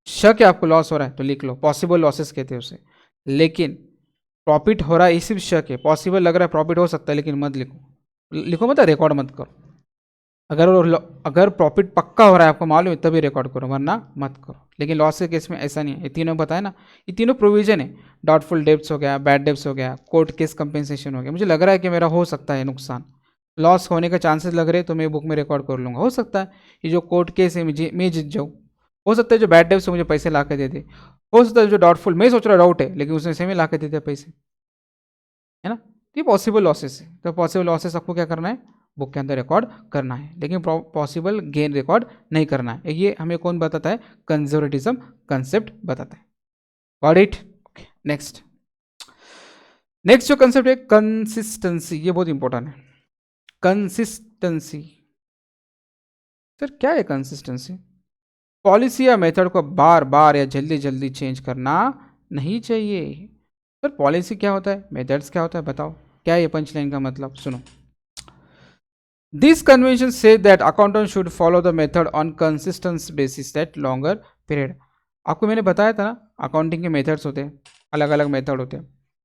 शक है आपको लॉस हो रहा है, तो लिख लो, पॉसिबल लॉसेस कहते हैं उसे। लेकिन प्रॉफिट हो रहा है, ये सिर्फ शक है, पॉसिबल लग रहा है प्रॉफिट हो सकता है, लेकिन मत लिखो, लिखो मतलब रिकॉर्ड मत करो। अगर प्रॉफिट पक्का हो रहा है आपको मालूम है तभी रिकॉर्ड करो, वरना मत करो। लेकिन लॉस के केस में ऐसा नहीं है, ये तीनों बताया ना, ये तीनों प्रोविजन है, डाउटफुल डेब्ट्स हो गया, बैड डेब्ट्स हो गया, कोर्ट केस कंपेंसेशन हो गया। मुझे लग रहा है कि मेरा हो सकता है नुकसान, लॉस होने का चांसेस लग रहे हैं, तो मैं बुक में रिकॉर्ड कर लूँगा। हो सकता है ये जो कोर्ट केस है मैं जीत जाऊँ, हो सकता है जो बैड डेब्ट्स है मुझे पैसे ला के दे दे, हो सकता है जो डाउटफुल, मैं सोच रहा डाउट है लेकिन उसने सेम ही ला के दे दिया पैसे, है ना। तो ये पॉसिबल लॉसेस है, तो पॉसिबल लॉसेस आपको क्या करना है, बुक के अंदर रिकॉर्ड करना है, लेकिन पॉसिबल गेन रिकॉर्ड नहीं करना है। ये हमें कौन बताता है, कंजर्वेटिज्म कंसेप्ट बताता है। Got it, okay. नेक्स्ट जो कंसेप्ट है कंसिस्टेंसी, ये बहुत इंपॉर्टेंट है। कंसिस्टेंसी, सर क्या है कंसिस्टेंसी, पॉलिसी या मेथड को बार बार या जल्दी जल्दी चेंज करना नहीं चाहिए। सर पॉलिसी क्या होता है, मेथड्स क्या होता है, बताओ क्या है ये पंच लाइन का मतलब, सुनो। This convention says that accountant should follow the method on consistence basis at longer period. आपको मैंने बताया था ना, अकाउंटिंग के मेथड्स होते हैं, अलग अलग मेथड होते हैं।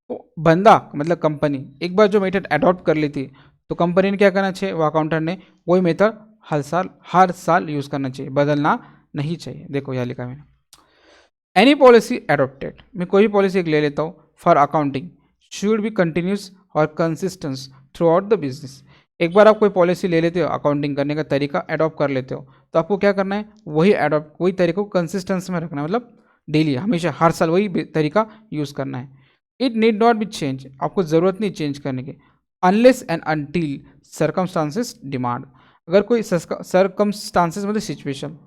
तो बंदा मतलब कंपनी एक बार जो मेथड अडॉप्ट कर ली थी, तो कंपनी ने क्या करना चाहिए, वो अकाउंटेंट ने वही मेथड हर साल यूज़ करना चाहिए, बदलना नहीं चाहिए। देखो यहाँ लिखा मैंने, एनी पॉलिसी एडोप्टेड, मैं कोई भी पॉलिसी एक ले लेता हूँ for accounting should be continuous और consistence throughout the business. एक बार आप कोई पॉलिसी ले लेते हो, अकाउंटिंग करने का तरीका अडॉप्ट कर लेते हो, तो आपको क्या करना है, वही तरीका को कंसिस्टेंस में रखना है, मतलब डेली हमेशा हर साल वही तरीका यूज़ करना है। It need not be change, आपको ज़रूरत नहीं चेंज करने की, unless and until circumstances demand. अगर कोई सर्कमस्टांसेस मतलब सिचुएशन,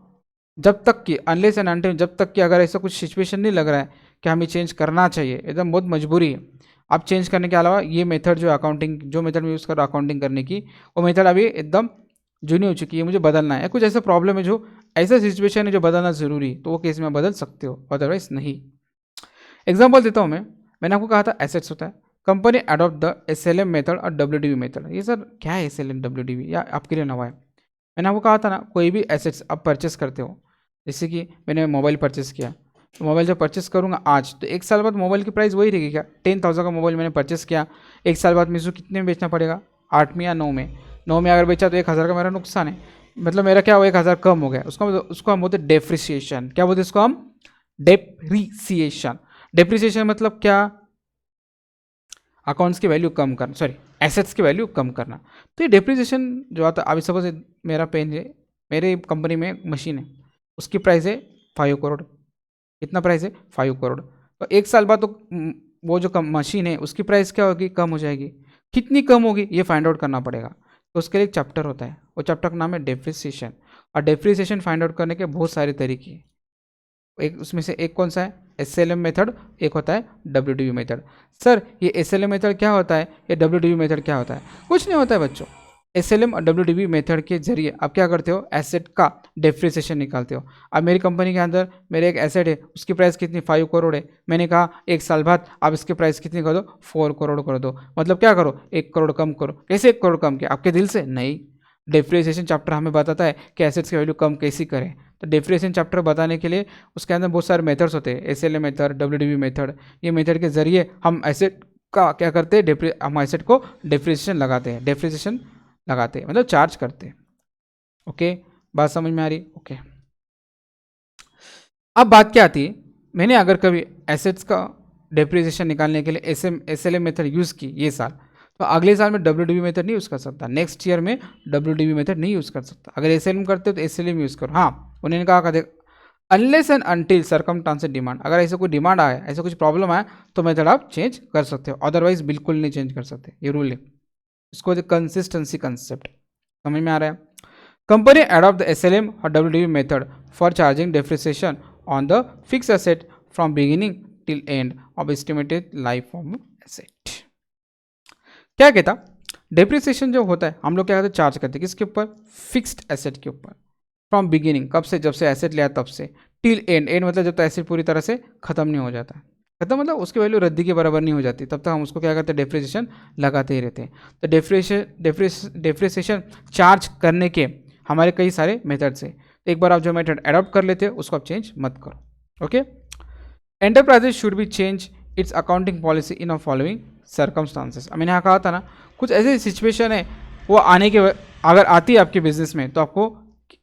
जब तक कि अनलेस एंड अनटिल, जब तक कि अगर ऐसा कुछ सिचुएशन नहीं लग रहा है कि हमें चेंज करना चाहिए, एकदम बहुत मजबूरी है, आप चेंज करने के अलावा ये मेथड जो अकाउंटिंग, जो मेथड में यूज़ कर रहा हूँ अकाउंटिंग करने की, वो मेथड अभी एकदम जूनी हो चुकी है, मुझे बदलना है, कुछ ऐसा प्रॉब्लम है, जो ऐसा सिचुएशन है जो बदलना ज़रूरी है, तो वो केस में बदल सकते हो, अदरवाइज नहीं। एग्जाम्पल देता हूँ मैंने आपको कहा था एसेट्स होता है, company adopt the SLM method और WDV मेथड। ये सर क्या है SLM WDV, या आपके लिए नवा है? मैंने आपको कहा था ना, कोई भी एसेट्स आप परचेस करते हो, जैसे कि मैंने मोबाइल परचेस किया, तो मोबाइल जब परचेस करूँगा आज, तो एक साल बाद मोबाइल की प्राइस वही रहेगी क्या? 10,000 का मोबाइल मैंने परचेस किया, एक साल बाद मुझे कितने में बेचना पड़ेगा? 8 में या 9 में? 9 में अगर बेचा तो 1,000 का मेरा नुकसान है, मतलब मेरा क्या हुआ, 1,000 कम हो गया। उसको हम बोलते हैं डेप्रिसिएशन। क्या बोलते हैं इसको हम? डेप्रिसिएशन। डेप्रिसिएशन मतलब क्या? अकाउंट्स की वैल्यू कम करना, सॉरी एसेट्स की वैल्यू कम करना। तो ये डेप्रिसिएशन जो आता है, अभी सपोज मेरा पेन है, मेरे कंपनी में मशीन है, उसकी प्राइस है 5 करोड़। कितना प्राइस है? 5 करोड़। तो एक साल बाद तो वो जो मशीन है उसकी प्राइस क्या होगी? कम हो जाएगी। कितनी कम होगी ये फाइंड आउट करना पड़ेगा। तो उसके लिए एक चैप्टर होता है, वो चैप्टर का नाम है डेप्रिसिएशन। और डेप्रिसिएशन फाइंड आउट करने के बहुत सारे तरीके हैं, एक उसमें से एक कौन सा है? SLM मेथड, एक होता है WDV मेथड। सर ये SLM मेथड क्या होता है, ये WDV मेथड क्या होता है? कुछ नहीं होता है बच्चों। SLM और WDV मेथड के जरिए आप क्या करते हो, एसेट का डेप्रिसिएशन निकालते हो। अब मेरी कंपनी के अंदर मेरे एक एसेट है, उसकी प्राइस कितनी? 5 करोड़ है। मैंने कहा एक साल बाद आप इसकी प्राइस कितनी कर दो? 4 करोड़ कर दो। मतलब क्या करो, 1 करोड़ कम करो। कैसे 1 करोड़ कम किया? आपके दिल से? नहीं, डेप्रिसिएशन चैप्टर हमें बताता है कि एसेट्स की वैल्यू कम कैसी करें। तो डेप्रिसिएशन चैप्टर बताने के लिए उसके अंदर बहुत सारे मेथड्स होते हैं, SLM मेथड, WDV मेथड। ये मेथड के जरिए हम एसेट का क्या करते हैं, हम एसेट को डेप्रिसिएशन लगाते हैं, मतलब चार्ज करते हैं। ओके, बात समझ में आ रही? ओके, अब बात क्या आती है, मैंने अगर कभी एसेट्स का डेप्रिसिएशन निकालने के लिए SLM मेथड यूज़ की ये साल, तो अगले साल में WDV मेथड नहीं यूज़ कर सकता, नेक्स्ट ईयर में WDV मेथड नहीं यूज़ कर सकता। अगर SLM करते हो तो SLM यूज़ करो। हाँ, उन्होंने कहा देख, unless and until circumstances demand, अगर ऐसा कोई डिमांड आया, ऐसा कुछ प्रॉब्लम आया, तो मेथड आप चेंज कर सकते हो, अदरवाइज बिल्कुल नहीं चेंज कर सकते। ये रूल है, इसको कंसिस्टेंसी कंसेप्ट समझ में आ रहा है? कंपनी अडॉप्ट द SLM और WDV method for charging depreciation on the fix asset from beginning till end of estimated life of asset. क्या कहता, डेप्रिसिएशन जो होता है हम लोग क्या कहते हैं, चार्ज करते हैं किसके ऊपर? फिक्स्ड एसेट के ऊपर। फ्रॉम बिगिनिंग, कब से? जब से एसेट लिया तब से, टिल एंड, एंड मतलब जब तक एसेट पूरी तरह से खत्म नहीं हो जाता। खत्म मतलब उसकी वैल्यू रद्दी के बराबर नहीं हो जाती, तब तक हम उसको क्या करते हैं, डेप्रिसिएशन लगाते ही रहते हैं। तो डेप्रिसिएशन चार्ज करने के हमारे कई सारे मेथड्स हैं। एक बार आप जो मेथड अडॉप्ट कर लेते हो उसको आप चेंज मत करो। Okay, enterprises should be change it's accounting policy in following circumstances. मैंने यहाँ कहा था ना, कुछ ऐसी सिचुएशन है वो आने के, अगर आती है आपके बिजनेस में, तो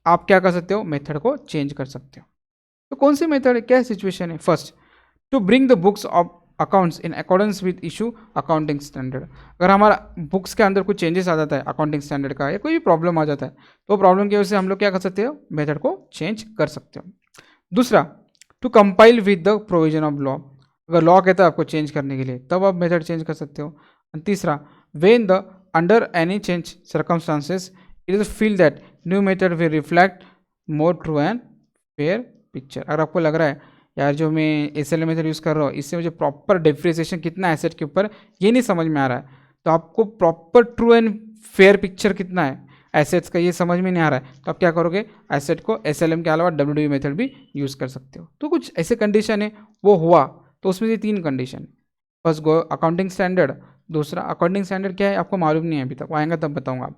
आप क्या कर सकते हो, मेथड को चेंज कर सकते हो। तो कौन सी मेथड है, क्या सिचुएशन है? First, to bring the books of accounts in accordance with issue accounting standard. अगर हमारा बुक्स के अंदर कुछ चेंजेस आ जाता है अकाउंटिंग स्टैंडर्ड का, या कोई भी प्रॉब्लम आ जाता है, तो प्रॉब्लम की वजह से हम लोग क्या कर सकते हो, मेथड को चेंज कर सकते हो। दूसरा, to compile with the provision of law. अगर लॉ कहता है आपको चेंज करने के लिए, तब आप मेथड चेंज कर सकते हो। और तीसरा, when the under any change circumstances it is feel that new method will reflect more true and fair picture. अगर आपको लग रहा है यार जो मैं SLM मेथड यूज़ कर रहा हूँ, इससे मुझे प्रॉपर डेप्रिसिएशन कितना एसेट के ऊपर ये नहीं समझ में आ रहा है, तो आपको proper true and fair picture कितना है एसेट्स का ये समझ में नहीं आ रहा है, तो आप क्या करोगे, एसेट को SLM के अलावा WDV मेथड भी यूज़ कर सकते हो। तो कुछ ऐसे कंडीशन है, वो हुआ तो उसमें से 3 कंडीशन। फर्स्ट अकाउंटिंग स्टैंडर्ड, दूसरा अकाउंटिंग स्टैंडर्ड क्या है आपको मालूम नहीं है अभी तक, वो आएगा तब बताऊंगा।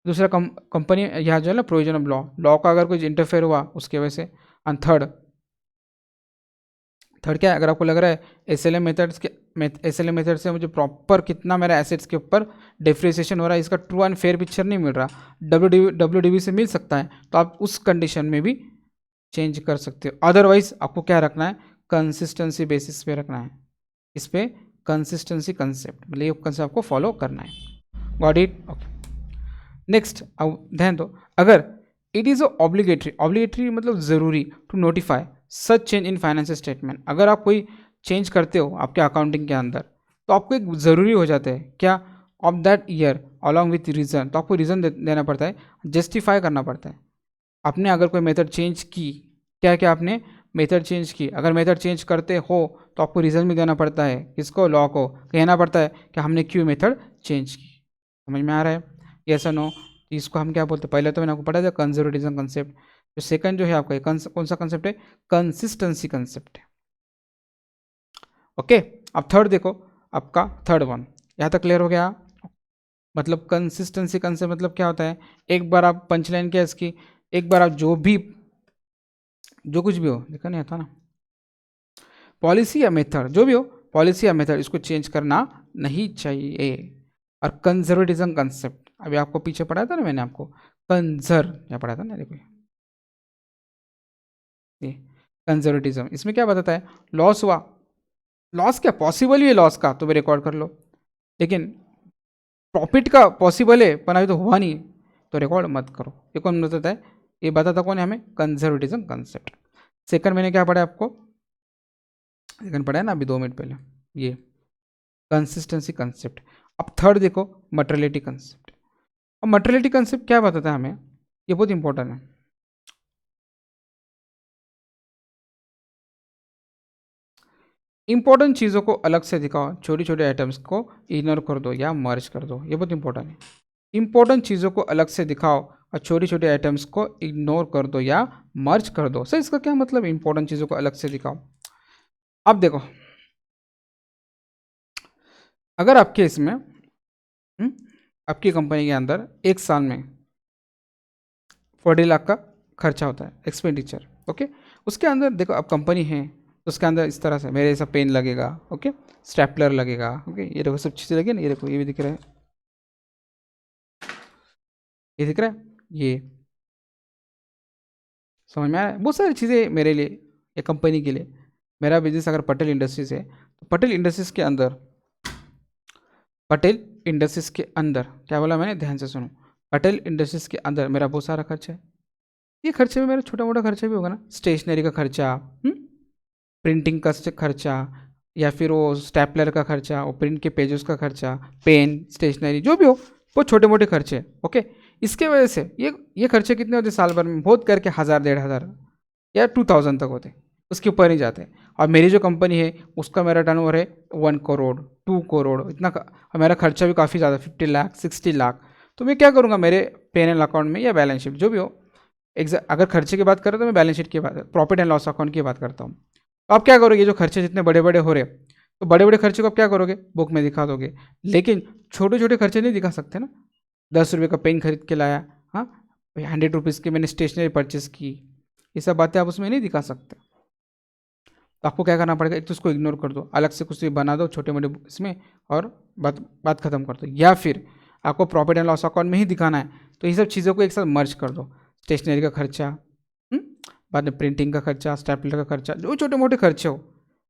दूसरा कंपनी यहाँ जो है ना प्रोविजन ऑफ लॉ का अगर कुछ इंटरफेयर हुआ उसकी वजह से। एंड थर्ड क्या है, अगर आपको लग रहा है एसएलएम मेथड से मुझे प्रॉपर कितना मेरा एसेट्स के ऊपर डिफ्रेसिएशन हो रहा है, इसका ट्रू एंड फेयर पिक्चर नहीं मिल रहा, डब्ल्यूडीबी से मिल सकता है, तो आप उस कंडीशन में भी चेंज कर सकते हो। अदरवाइज आपको क्या रखना है, कंसिस्टेंसी बेसिस पे रखना है, इस पे कंसिस्टेंसी कंसेप्ट, मतलब ये कंसेप्ट आपको फॉलो करना है। Got it? ओके। नेक्स्ट अब ध्यान दो, अगर इट इज़ ऑब्लिगेटरी मतलब ज़रूरी to notify such change in financial statement, अगर आप कोई चेंज करते हो आपके अकाउंटिंग के अंदर तो आपको एक ज़रूरी हो जाता है क्या, of that year along with reason, तो आपको रीज़न देना पड़ता है, जस्टिफाई करना पड़ता है। आपने अगर कोई मेथड चेंज की, क्या क्या आपने मेथड चेंज की, अगर मेथड चेंज करते हो तो आपको रीज़न भी देना पड़ता है, किसको, लॉ को कहना पड़ता है कि हमने क्यों मेथड चेंज की। समझ में आ रहा है? यस और नो? इसको हम क्या बोलते हैं, पहले तो मैंने आपको पढ़ा था कंजर्वेटिज्म कंसेप्ट, जो सेकंड जो है आपका कौन सा कंसेप्ट है, कंसिस्टेंसी कंसेप्ट है। ओके, अब थर्ड देखो, आपका थर्ड वन यहाँ तक क्लियर हो गया? मतलब कंसिस्टेंसी कंसेप्ट मतलब क्या होता है, एक बार आप पंचलाइन क्या इसकी, एक बार आप जो कुछ भी हो, देखा नहीं आता ना, पॉलिसी या मेथड, जो भी हो पॉलिसी या मेथड, इसको चेंज करना नहीं चाहिए। और कंजर्वेटिज्म कंसेप्ट अभी आपको पीछे पढ़ाया था ना मैंने आपको, या पढ़ा था ना, देखो ये कंजर्वेटिज्म, इसमें क्या बताता है, लॉस हुआ, लॉस क्या पॉसिबल ही है लॉस का तो भी रिकॉर्ड कर लो, लेकिन प्रॉफिट का पॉसिबल है पर अभी तो हुआ नहीं तो रिकॉर्ड मत करो। ये कौन बताता है, ये बताता कौन है हमें, कंजर्वेटिज्म कंसेप्ट। सेकंड मैंने क्या पढ़ा आपको, सेकंड पढ़ा है ना अभी 2 मिनट पहले, ये कंसिस्टेंसी कंसेप्ट। अब थर्ड देखो, मटेरियलिटी कंसेप्ट। अब मटेरियलिटी कंसेप्ट क्या बताता है हमें, ये बहुत इंपॉर्टेंट है। इंपॉर्टेंट चीज़ों को अलग से दिखाओ, छोटी छोटे आइटम्स को इग्नोर कर दो या मर्ज कर दो, ये बहुत इंपॉर्टेंट है। इंपॉर्टेंट चीज़ों को अलग से दिखाओ और छोटी छोटी आइटम्स को इग्नोर कर दो या मर्ज कर दो। सर इसका क्या मतलब, इंपॉर्टेंट चीज़ों को अलग से दिखाओ। अब देखो, अगर आपके इसमें आपकी कंपनी के अंदर एक साल में 40 लाख का खर्चा होता है, एक्सपेंडिचर, ओके। उसके अंदर देखो, अब कंपनी है तो उसके अंदर इस तरह से मेरे ऐसा पेन लगेगा, ओके, स्टेपलर लगेगा, ओके, ये देखो सब चीज़ें लगी ना, ये देखो ये भी दिख रहा है, ये दिख रहा है, ये समझ में आ रहा है। बहुत सारी चीज़ें मेरे लिए या कंपनी के लिए, मेरा बिजनेस अगर पटेल इंडस्ट्रीज है तो पटेल इंडस्ट्रीज के अंदर, पटेल इंडस्ट्रीज के अंदर क्या बोला मैंने, ध्यान से सुनो, पटेल इंडस्ट्रीज के अंदर मेरा बहुत सारा खर्चा है। ये खर्चे में मेरा छोटा मोटा खर्चा भी होगा ना, स्टेशनरी का खर्चा, प्रिंटिंग का खर्चा, या फिर वो स्टेपलर का खर्चा, वो प्रिंट के पेजेस का खर्चा, पेन, स्टेशनरी, जो भी हो वो छोटे मोटे खर्चे, ओके। इसके वजह से ये खर्चे कितने होते साल भर में, बहुत करके 1000 1500 या 2000 तक होते, उसके ऊपर नहीं जाते। और मेरी जो कंपनी है उसका मेरा टर्नओवर है 1 करोड़ 2 करोड़ इतना और मेरा खर्चा भी काफ़ी ज़्यादा 50 लाख 60 लाख। तो मैं क्या करूँगा, मेरे P&L अकाउंट में या बैलेंस शीट जो भी हो, अगर खर्चे की बात करें तो मैं बैलेंस शीट की बात, प्रॉफिट एंड लॉस अकाउंट की बात करता हूँ। तो आप क्या करोगे, जो खर्चे जितने बड़े बड़े हो रहे, तो बड़े बड़े खर्चे को आप क्या करोगे, बुक में दिखा दोगे, लेकिन छोटे छोटे खर्चे नहीं दिखा सकते ना। 10 रुपये का पेन खरीद के लाया, हाँ, 100 रुपीज़ की मैंने स्टेशनरी परचेस की, ये सब बातें आप उसमें नहीं दिखा सकते। तो आपको क्या करना पड़ेगा, एक तो उसको इग्नोर कर दो, अलग से कुछ भी बना दो छोटे मोटे इसमें, और बात खत्म कर दो। या फिर आपको प्रॉफिट एंड लॉस अकाउंट में ही दिखाना है तो ये सब चीज़ों को एक साथ मर्ज कर दो, स्टेशनरी का खर्चा, बाद में प्रिंटिंग का खर्चा, स्टेपलर का खर्चा, जो छोटे मोटे खर्चे हो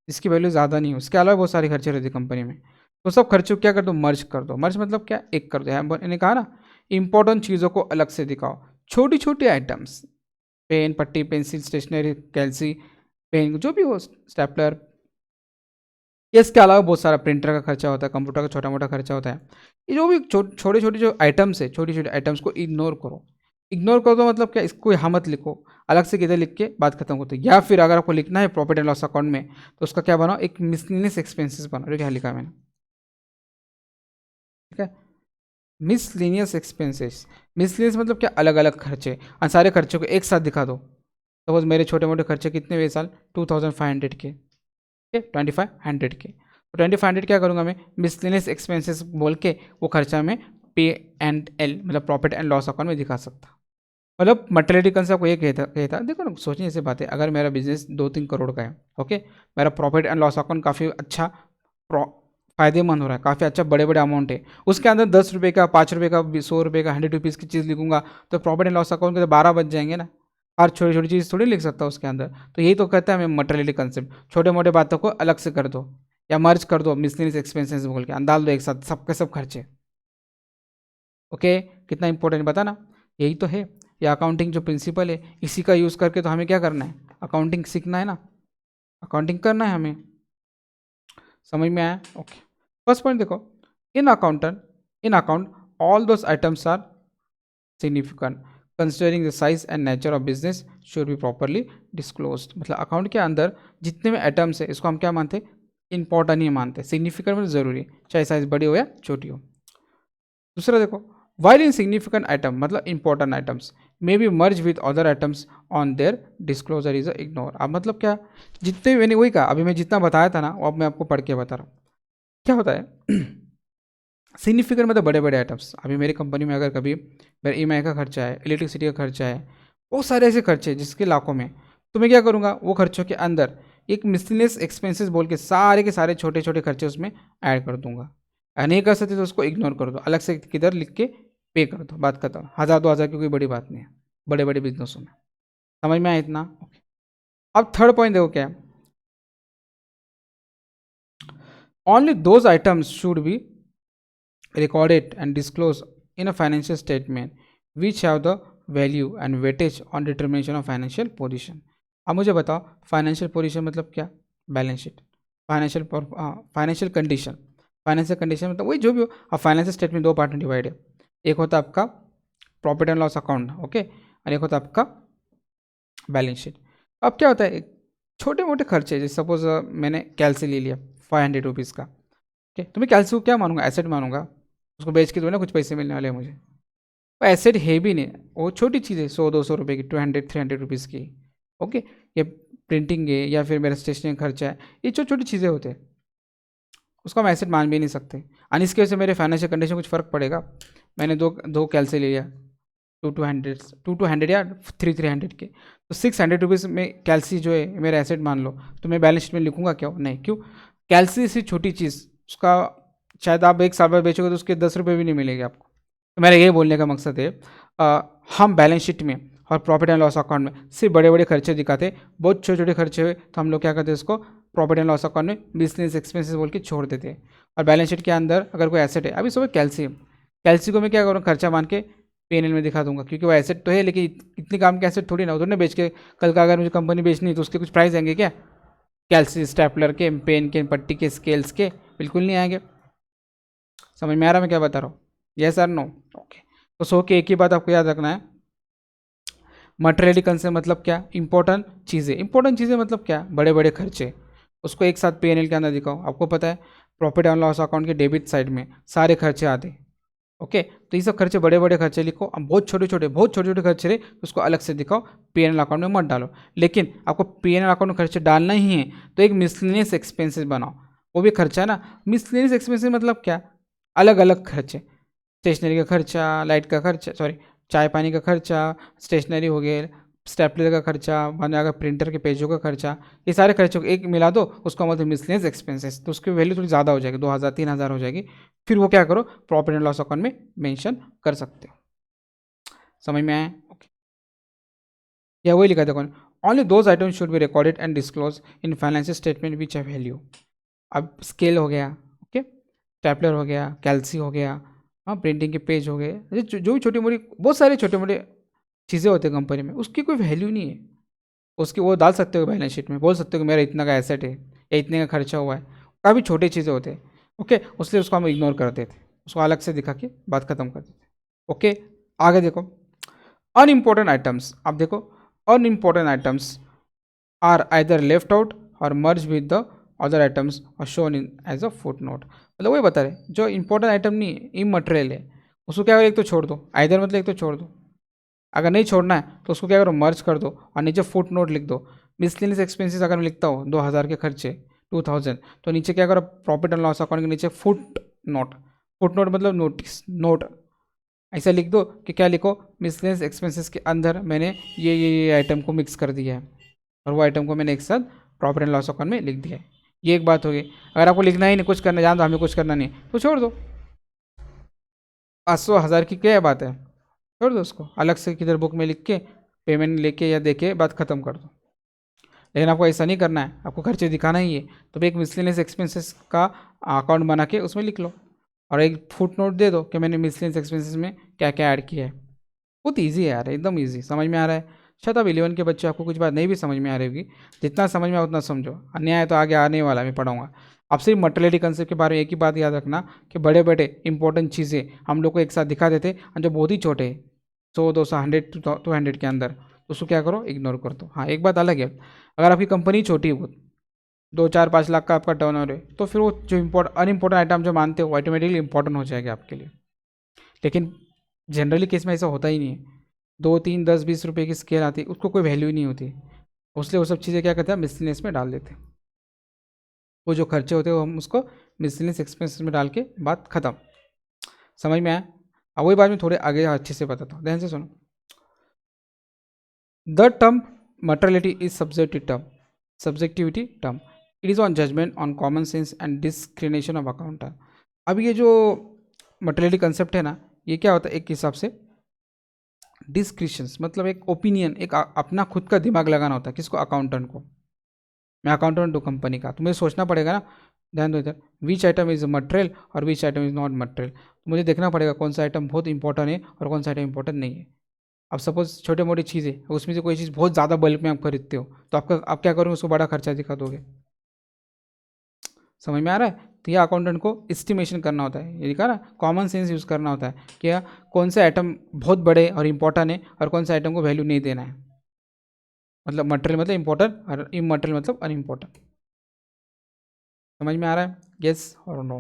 जिसकी वैल्यू ज़्यादा नहीं हो, इसके अलावा बहुत सारे खर्चे रहते कंपनी में, तो सब खर्चों को क्या कर दो, मर्ज कर दो। मर्ज मतलब क्या, एक कर दो, मैंने कहा ना, इंपॉर्टेंट चीज़ों को अलग से दिखाओ, छोटी छोटी आइटम्स, पेन, पट्टी, पेंसिल, स्टेशनरी, कैल्सी, पेन, जो भी हो, स्टेपलर, इसके अलावा बहुत सारा प्रिंटर का खर्चा होता है, कंप्यूटर का छोटा मोटा खर्चा होता है। ये जो भी छोटे छोटे जो आइटम्स है, छोटी छोटी आइटम्स को इग्नोर करो। इग्नोर कर दो मतलब क्या, इसको यहाँ मत लिखो, अलग से किधर लिख के बात खत्म होती है। या फिर अगर आपको लिखना है प्रॉफिट एंड लॉस अकाउंट में तो उसका क्या बनाओ, एक मिसलिनियस एक्सपेंसेस बनाओ, जो क्या लिखा है मैंने, ठीक है, मिसलिनियस एक्सपेंसेस। मिसलिनियस मतलब क्या, अलग अलग खर्चे, और सारे खर्चों को एक साथ दिखा दो। सपोज मेरे छोटे मोटे खर्चे कितने हुए साल, 2500 के, ठीक है, 2500 के, तो 2500 क्या करूँगा मैं, मिसलिनियस एक्सपेंसेस बोल के वो खर्चा मैं P&L मतलब प्रॉफिट एंड लॉस अकाउंट में दिखा सकता। मतलब मटेरियलिटी कंसेप्ट को ये कहता देखो ना, सोचने से बात है, अगर मेरा बिजनेस 2-3 करोड़ का है, ओके, मेरा प्रॉफिट एंड लॉस अकाउंट काफ़ी अच्छा फायदेमंद हो रहा है, काफ़ी अच्छा बड़े बड़े अमाउंट है, उसके अंदर 10 रुपये का, 5 रुपये का, 100 रुपये का, 100 रुपीज़ की चीज़ लिखूंगा तो प्रॉफिट एंड लॉस अकाउंट के तो 12 बच जाएंगे ना। और छोटी छोटी चीज़ थोड़ी लिख सकता हूँ उसके अंदर। तो यही तो कहता है हमें मटेरियलिटी कंसेप्ट, छोटे मोटे बातों को अलग से कर दो या मर्ज कर दो, मिसलेनियस एक्सपेंसेस बोल के डाल दो एक साथ, सबके सब खर्चे। ओके, कितना इंपॉर्टेंट बता ना, यही तो है ये अकाउंटिंग जो प्रिंसिपल है, इसी का यूज़ करके तो हमें क्या करना है, अकाउंटिंग सीखना है ना, अकाउंटिंग करना है हमें। समझ में आया? ओके, फर्स्ट पॉइंट देखो, in account all those items are significant considering the size and nature of business should be properly disclosed. मतलब अकाउंट के अंदर जितने भी आइटम्स है इसको हम क्या मानते हैं, इंपॉर्टेंट ही मानते हैं, सिग्निफिकेंट मतलब जरूरी, चाहे साइज बड़ी हो या छोटी हो। दूसरा देखो, वाइल इन सिग्निफिकेंट आइटम मतलब important items may be merge with other items on their disclosure is ignore. अब मतलब क्या, जितने मैंने वही कहा, अभी मैं जितना बताया था ना वो अब मैं आपको पढ़ के बता रहा हूँ। क्या होता है सिग्निफिकेंट मतलब बड़े बड़े आइटम्स। अभी मेरी कंपनी में अगर कभी मेरा EMI का खर्चा है, इलेक्ट्रिसिटी का खर्चा है, बहुत सारे ऐसे खर्चे जिसके लाखों में, तो मैं क्या करूँगा, वो खर्चों के अंदर एक मिसलेनियस एक्सपेंसेस बोल के सारे छोटे छोटे खर्चे उसमें ऐड कर दूंगा। नहीं कर सकते तो उसको इग्नोर कर दो, अलग से किधर लिख के पे कर दो, बात खत्म। 1000-2000 की कोई बड़ी बात नहीं है बड़े बड़े बिजनेसों में। समझ में आया इतना? ओके, अब थर्ड पॉइंट देखो क्या है, only those items should be recorded and disclosed in a financial statement which have the value and weightage on determination of financial position। अब मुझे बताओ फाइनेंशियल पोजीशन मतलब क्या, balance sheet, financial condition, financial condition मतलब वही जो भी हो। अब फाइनेंशियल स्टेटमेंट दो पार्ट में डिवाइड है, एक होता है आपका profit and loss account, okay, और एक होता है आपका बैलेंस शीट। अब क्या होता है, छोटे मोटे खर्चे, जैसे सपोज मैंने कैल्सी ले लिया 500 रुपीज़ का, ओके, तो मैं कैल्सी को क्या मानूंगा, एसेट मानूंगा, उसको बेच के तो ना कुछ पैसे मिलने वाले हैं मुझे। वो एसेट है भी नहीं, वो छोटी चीज़ है, 100-200 रुपये की, 200-300 रुपीज़ की, ओके, ये प्रिंटिंग है या फिर मेरा स्टेशनरी खर्चा है, ये छोटी छोटी चीज़ें होते हैं, उसको हम एसेट मान भी नहीं सकते। और इसकी वजह से मेरे फाइनेंशियल कंडीशन कुछ फ़र्क पड़ेगा। मैंने दो कैल्सी ले लिया, 200 या 300 के, तो 600 रुपीज़ में कैल्सी जो है मेरा एसेट मान लो, तो मैं बैलेंस शीट में लिखूंगा क्यों, नहीं, क्यों, कैल्सी से छोटी चीज़, उसका शायद आप 1 साल बाद बेचोगे तो उसके 10 रुपये भी नहीं मिलेंगे आपको। तो मेरा ये बोलने का मकसद है, हम बैलेंस शीट में और प्रॉफिट एंड लॉस अकाउंट में सिर्फ बड़े बड़े खर्चे दिखाते, बहुत छोटे छोटे खर्चे हुए तो हम लोग क्या करते हैं, उसको प्रॉफिट एंड लॉस अकाउंट में बिजनेस एक्सपेंसेस बोल के छोड़ देते हैं। और बैलेंस शीट के अंदर अगर कोई एसेट है, अभी सुबह कैल्सी को मैं क्या करूँ, खर्चा मान के P&L में दिखा दूंगा, क्योंकि वो एसेट तो है, लेकिन इतनी काम के एसेट थोड़ी ना, उधर ना बेच के कल का अगर मुझे कंपनी बेचनी है तो उसके कुछ प्राइस आएंगे क्या, कैल्सी स्टेपलर के, पेन के, पट्टी के, स्केल्स के, बिल्कुल नहीं आएंगे। समझ में आ रहा मैं क्या बता रहा हूँ, यस और नो? ओके, तो सो के एक ही बात आपको याद रखना है, मटेरियली कंसेप्ट मतलब क्या, इंपॉर्टेंट चीज़ें मतलब क्या, बड़े बड़े खर्चे, उसको एक साथ P&L के अंदर दिखाओ। आपको पता है प्रॉफिट एंड लॉस अकाउंट के डेबिट साइड में सारे खर्चे आते, ओके, तो ये सब खर्चे बड़े बड़े खर्चे लिखो। अब बहुत छोटे छोटे खर्चे रहे तो उसको अलग से दिखाओ, P&L अकाउंट में मत डालो। लेकिन आपको P&L अकाउंट में खर्चे डालना ही है तो एक मिसलेनियस एक्सपेंसेस बनाओ, वो भी खर्चा है ना। मिसलेनियस एक्सपेंसेस मतलब क्या, अलग अलग खर्चे, स्टेशनरी का खर्चा, लाइट का खर्चा, सॉरी चाय पानी का खर्चा, स्टेशनरी हो गए, स्टेपलर का खर्चा, बना अगर प्रिंटर के पेजों का खर्चा, ये सारे खर्चों को एक मिला दो, उसका मतलब मिसलेनियस एक्सपेंसेस, तो उसकी वैल्यू थोड़ी ज़्यादा हो जाएगी, 2000-3000 हो जाएगी। फिर वो क्या करो, प्रॉफिट एंड लॉस अकाउंट में मेंशन कर सकते हो। समझ में आया? ओके, या वही लिखा देखो, only those items should be recorded and disclose in financial statement which have value. अब स्केल हो गया, ओके, स्टेपलर हो गया, कैल्सी हो गया, हाँ, प्रिंटिंग के पेज हो गए, जो भी छोटी मोटी, बहुत सारे छोटे मोटे चीज़ें होती है कंपनी में, उसकी कोई वैल्यू नहीं है, उसकी वो डाल सकते हो बैलेंस शीट में, बोल सकते हो कि मेरा इतना का एसेट है या इतने का खर्चा हुआ है, काफ़ी छोटी चीज़ें होते हैं, ओके, उसलिए उसको हम इग्नोर करते थे, उसको अलग से दिखा के बात खत्म कर देते। ओके, आगे देखो, अनइम्पोर्टेंट आइटम्स। अब देखो, unimportant items are either left out और merge with the other items और shown in as a footnote. मतलब वही बता रहे, जो इंपॉर्टेंट आइटम नहीं है, इमटेरियल है, उसको क्या करो, एक तो छोड़ दो, आइदर मतलब एक तो छोड़ दो, अगर नहीं छोड़ना है तो उसको क्या करो, मर्ज कर दो और नीचे फुट नोट लिख दो। मिसलेनियस एक्सपेंसेस अगर मैं लिखता हूँ 2000 के खर्चे, 2000, तो नीचे क्या करो, प्रॉफिट एंड लॉस अकाउंट के नीचे फुट नोट मतलब नोटिस, नोट ऐसा लिख दो कि क्या लिखो, मिसलेनियस एक्सपेंसेस के अंदर मैंने ये आइटम को मिक्स कर दिया है और वो आइटम को मैंने एक साथ प्रॉफिट एंड लॉस अकाउंट में लिख दिया है। ये एक बात होगी। अगर आपको लिखना ही नहीं, कुछ करना जान दो, हमें कुछ करना नहीं है, तो छोड़ दो। 500 हज़ार की क्या बात है, छोड़ दो उसको, अलग से किधर बुक में लिख के पेमेंट लेके या देके बात खत्म कर दो। लेकिन आपको ऐसा नहीं करना है, आपको खर्चे दिखाना ही है, तो एक मिसलेनियस एक्सपेंसेस का अकाउंट बना के उसमें लिख लो और एक फुट नोट दे दो कि मैंने मिसलेनियस एक्सपेंसेस में क्या क्या ऐड किया है। बहुत ईजी है यार, एकदम ईजी, समझ में आ रहा है। शायद अब 11 के बच्चे आपको कुछ बात नहीं भी समझ में आ रही होगी, जितना समझ में आए उतना समझो, अन्याय तो आगे आने वाला मैं पढ़ाऊंगा। अब सिर्फ मटेरियलिटी कंसेप्ट के बारे में एक ही बात याद रखना कि बड़े बड़े इंपॉर्टेंट चीज़ें हम लोग को एक साथ दिखा देते और जो बहुत ही छोटे 100 200 100 200 के अंदर, तो उसको क्या करो, इग्नोर कर दो। हाँ, एक बात अलग है, अगर आपकी कंपनी छोटी है, बहुत 2 4 5 लाख का आपका टर्नओवर है, तो फिर वो जो अनइम्पोर्टेंट आइटम जो मानते हो ऑटोमेटिकली इंपॉर्टेंट हो जाएगा आपके लिए। लेकिन जनरली केस में ऐसा होता ही नहीं है। 2 3 10 20 रुपए की स्केल आती है, उसको कोई वैल्यू ही नहीं होती, उसलिए वो सब चीज़ें क्या करते हैं, मिसलेनियस में डाल देते हैं। वो जो खर्चे होते हैं वो हम उसको मिसलेनियस एक्सपेंसेस में डाल के बात खत्म। समझ में आया? अब वही बात मैं थोड़े आगे अच्छे से बताता हूँ, ध्यान से सुनो। The term materiality is subjectivity term, it is on judgement on common sense and discrimination of accounter. अब ये जो मटेरियलिटी कंसेप्ट है ना, ये क्या होता है, एक हिसाब से डिस्क्रिशंस मतलब एक ओपिनियन, एक अपना खुद का दिमाग लगाना होता है। किसको? अकाउंटेंट को। मैं अकाउंटेंट हूँ कंपनी का, तो मुझे सोचना पड़ेगा ना, ध्यान दो इधर, विच आइटम इज मटेरियल और विच आइटम इज नॉट मटेरियल। तो मुझे देखना पड़ेगा कौन सा आइटम बहुत इंपॉर्टेंट है और कौन सा आइटम इंपॉर्टेंट नहीं है। अब सपोज छोटे मोटी चीज़ें, उसमें से कोई चीज़ बहुत ज़्यादा बल्क में आप खरीदते हो, तो आप क्या करोगे, उसको बड़ा खर्चा दिखा दोगे। समझ में आ रहा है? तो यह अकाउंटेंट को एस्टिमेशन करना होता है, ये लिखा ना, कॉमन सेंस यूज़ करना होता है कि कौन से आइटम बहुत बड़े और इंपॉर्टेंट है और कौन से आइटम को वैल्यू नहीं देना है। मतलब मटेरियल मतलब इंपॉर्टेंट और इमटेरियल मतलब अनइम्पॉर्टेंट। समझ में आ रहा है? येस और नो?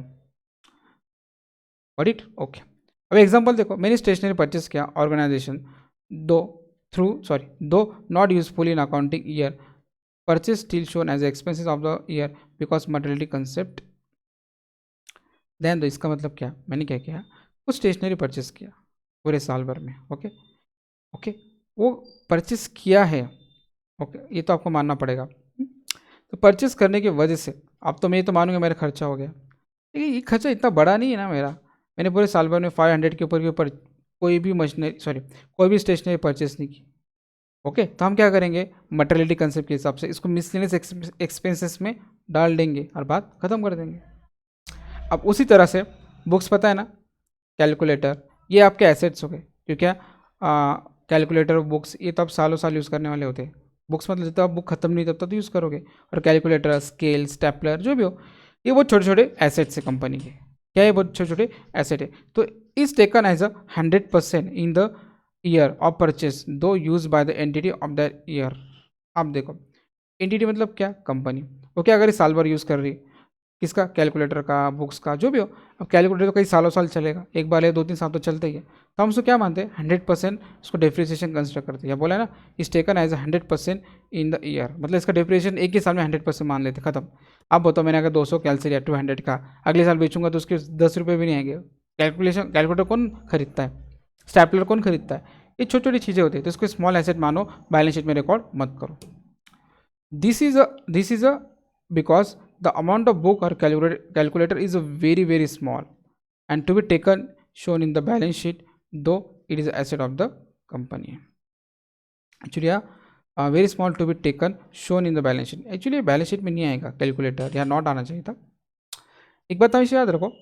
Got it? ओके। अब एग्जांपल देखो, मैंने स्टेशनरी परचेस किया organisation do not useful in accounting year, purchase still shown as expenses of the year because materiality concept. ध्यान दो, इसका मतलब क्या, मैंने क्या किया, कुछ स्टेशनरी परचेस किया पूरे साल भर में। ओके ओके, वो परचेस किया है, ओके, ये तो आपको मानना पड़ेगा। तो परचेस करने की वजह से अब तो मैं ये तो मानूंगा मेरा खर्चा हो गया, लेकिन ये खर्चा इतना बड़ा नहीं है ना मेरा। मैंने पूरे साल भर में 500 के ऊपर कोई भी कोई भी स्टेशनरी परचेस नहीं की। ओके, तो हम क्या करेंगे, मटेरियलिटी कंसेप्ट के हिसाब से इसको मिसलेनियस एक्सपेंसेस में डाल देंगे और बात खत्म कर देंगे। अब उसी तरह से बुक्स, पता है ना, कैलकुलेटर, ये आपके एसेट्स हो गए, क्योंकि कैलकुलेटर बुक्स ये तो आप सालों साल यूज़ करने वाले होते हैं। बुक्स मतलब जब तक आप बुक खत्म नहीं तब तक तो यूज़ करोगे। और कैलकुलेटर, स्केल, स्टेपलर, जो भी हो, ये बहुत छोटे छोटे एसेट्स है कंपनी के। क्या है? बहुत छोटे छोटे एसेट है। तो is taken as 100% in the year of purchase though use by the entity of the year. आप देखो, एंटिटी मतलब क्या? कंपनी। ओके, अगर इस साल भर यूज़ कर रही है, किसका? कैलकुलेटर का, बुक्स का, जो भी हो। अब कैलकुलेटर तो कई सालों साल चलेगा, एक बार या 2 3 साल तो चलते ही है, तो हम उसको क्या मानते हैं? 100% उसको डेप्रिसिएशन कंसिडर करते हैं। या बोला है ना, is taken as 100% in the year, मतलब इसका डेप्रिसिएशन एक ही साल में 100% मान लेते, खत्म। अब बताओ, मैंने अगर 200 कैलसी लिया 200 का, अगले साल बेचूंगा तो उसके 10 रुपये भी नहीं आएंगे। कैलकुलेटर कौन खरीदता है? स्टैपलर कौन खरीदता है? ये छोटी छोटी चीज़ें होती है, तो इसको स्मॉल एसेट मानो, बैलेंस शीट में रिकॉर्ड मत करो। This is a because the amount of book or calculator is very small and to be taken shown in the balance sheet, though it is an asset of the company. Actually very small to be taken shown in the balance sheet, actually balance sheet में नहीं आएगा calculator, या not आना चाहिए था। एक बात हमेशा याद रखो,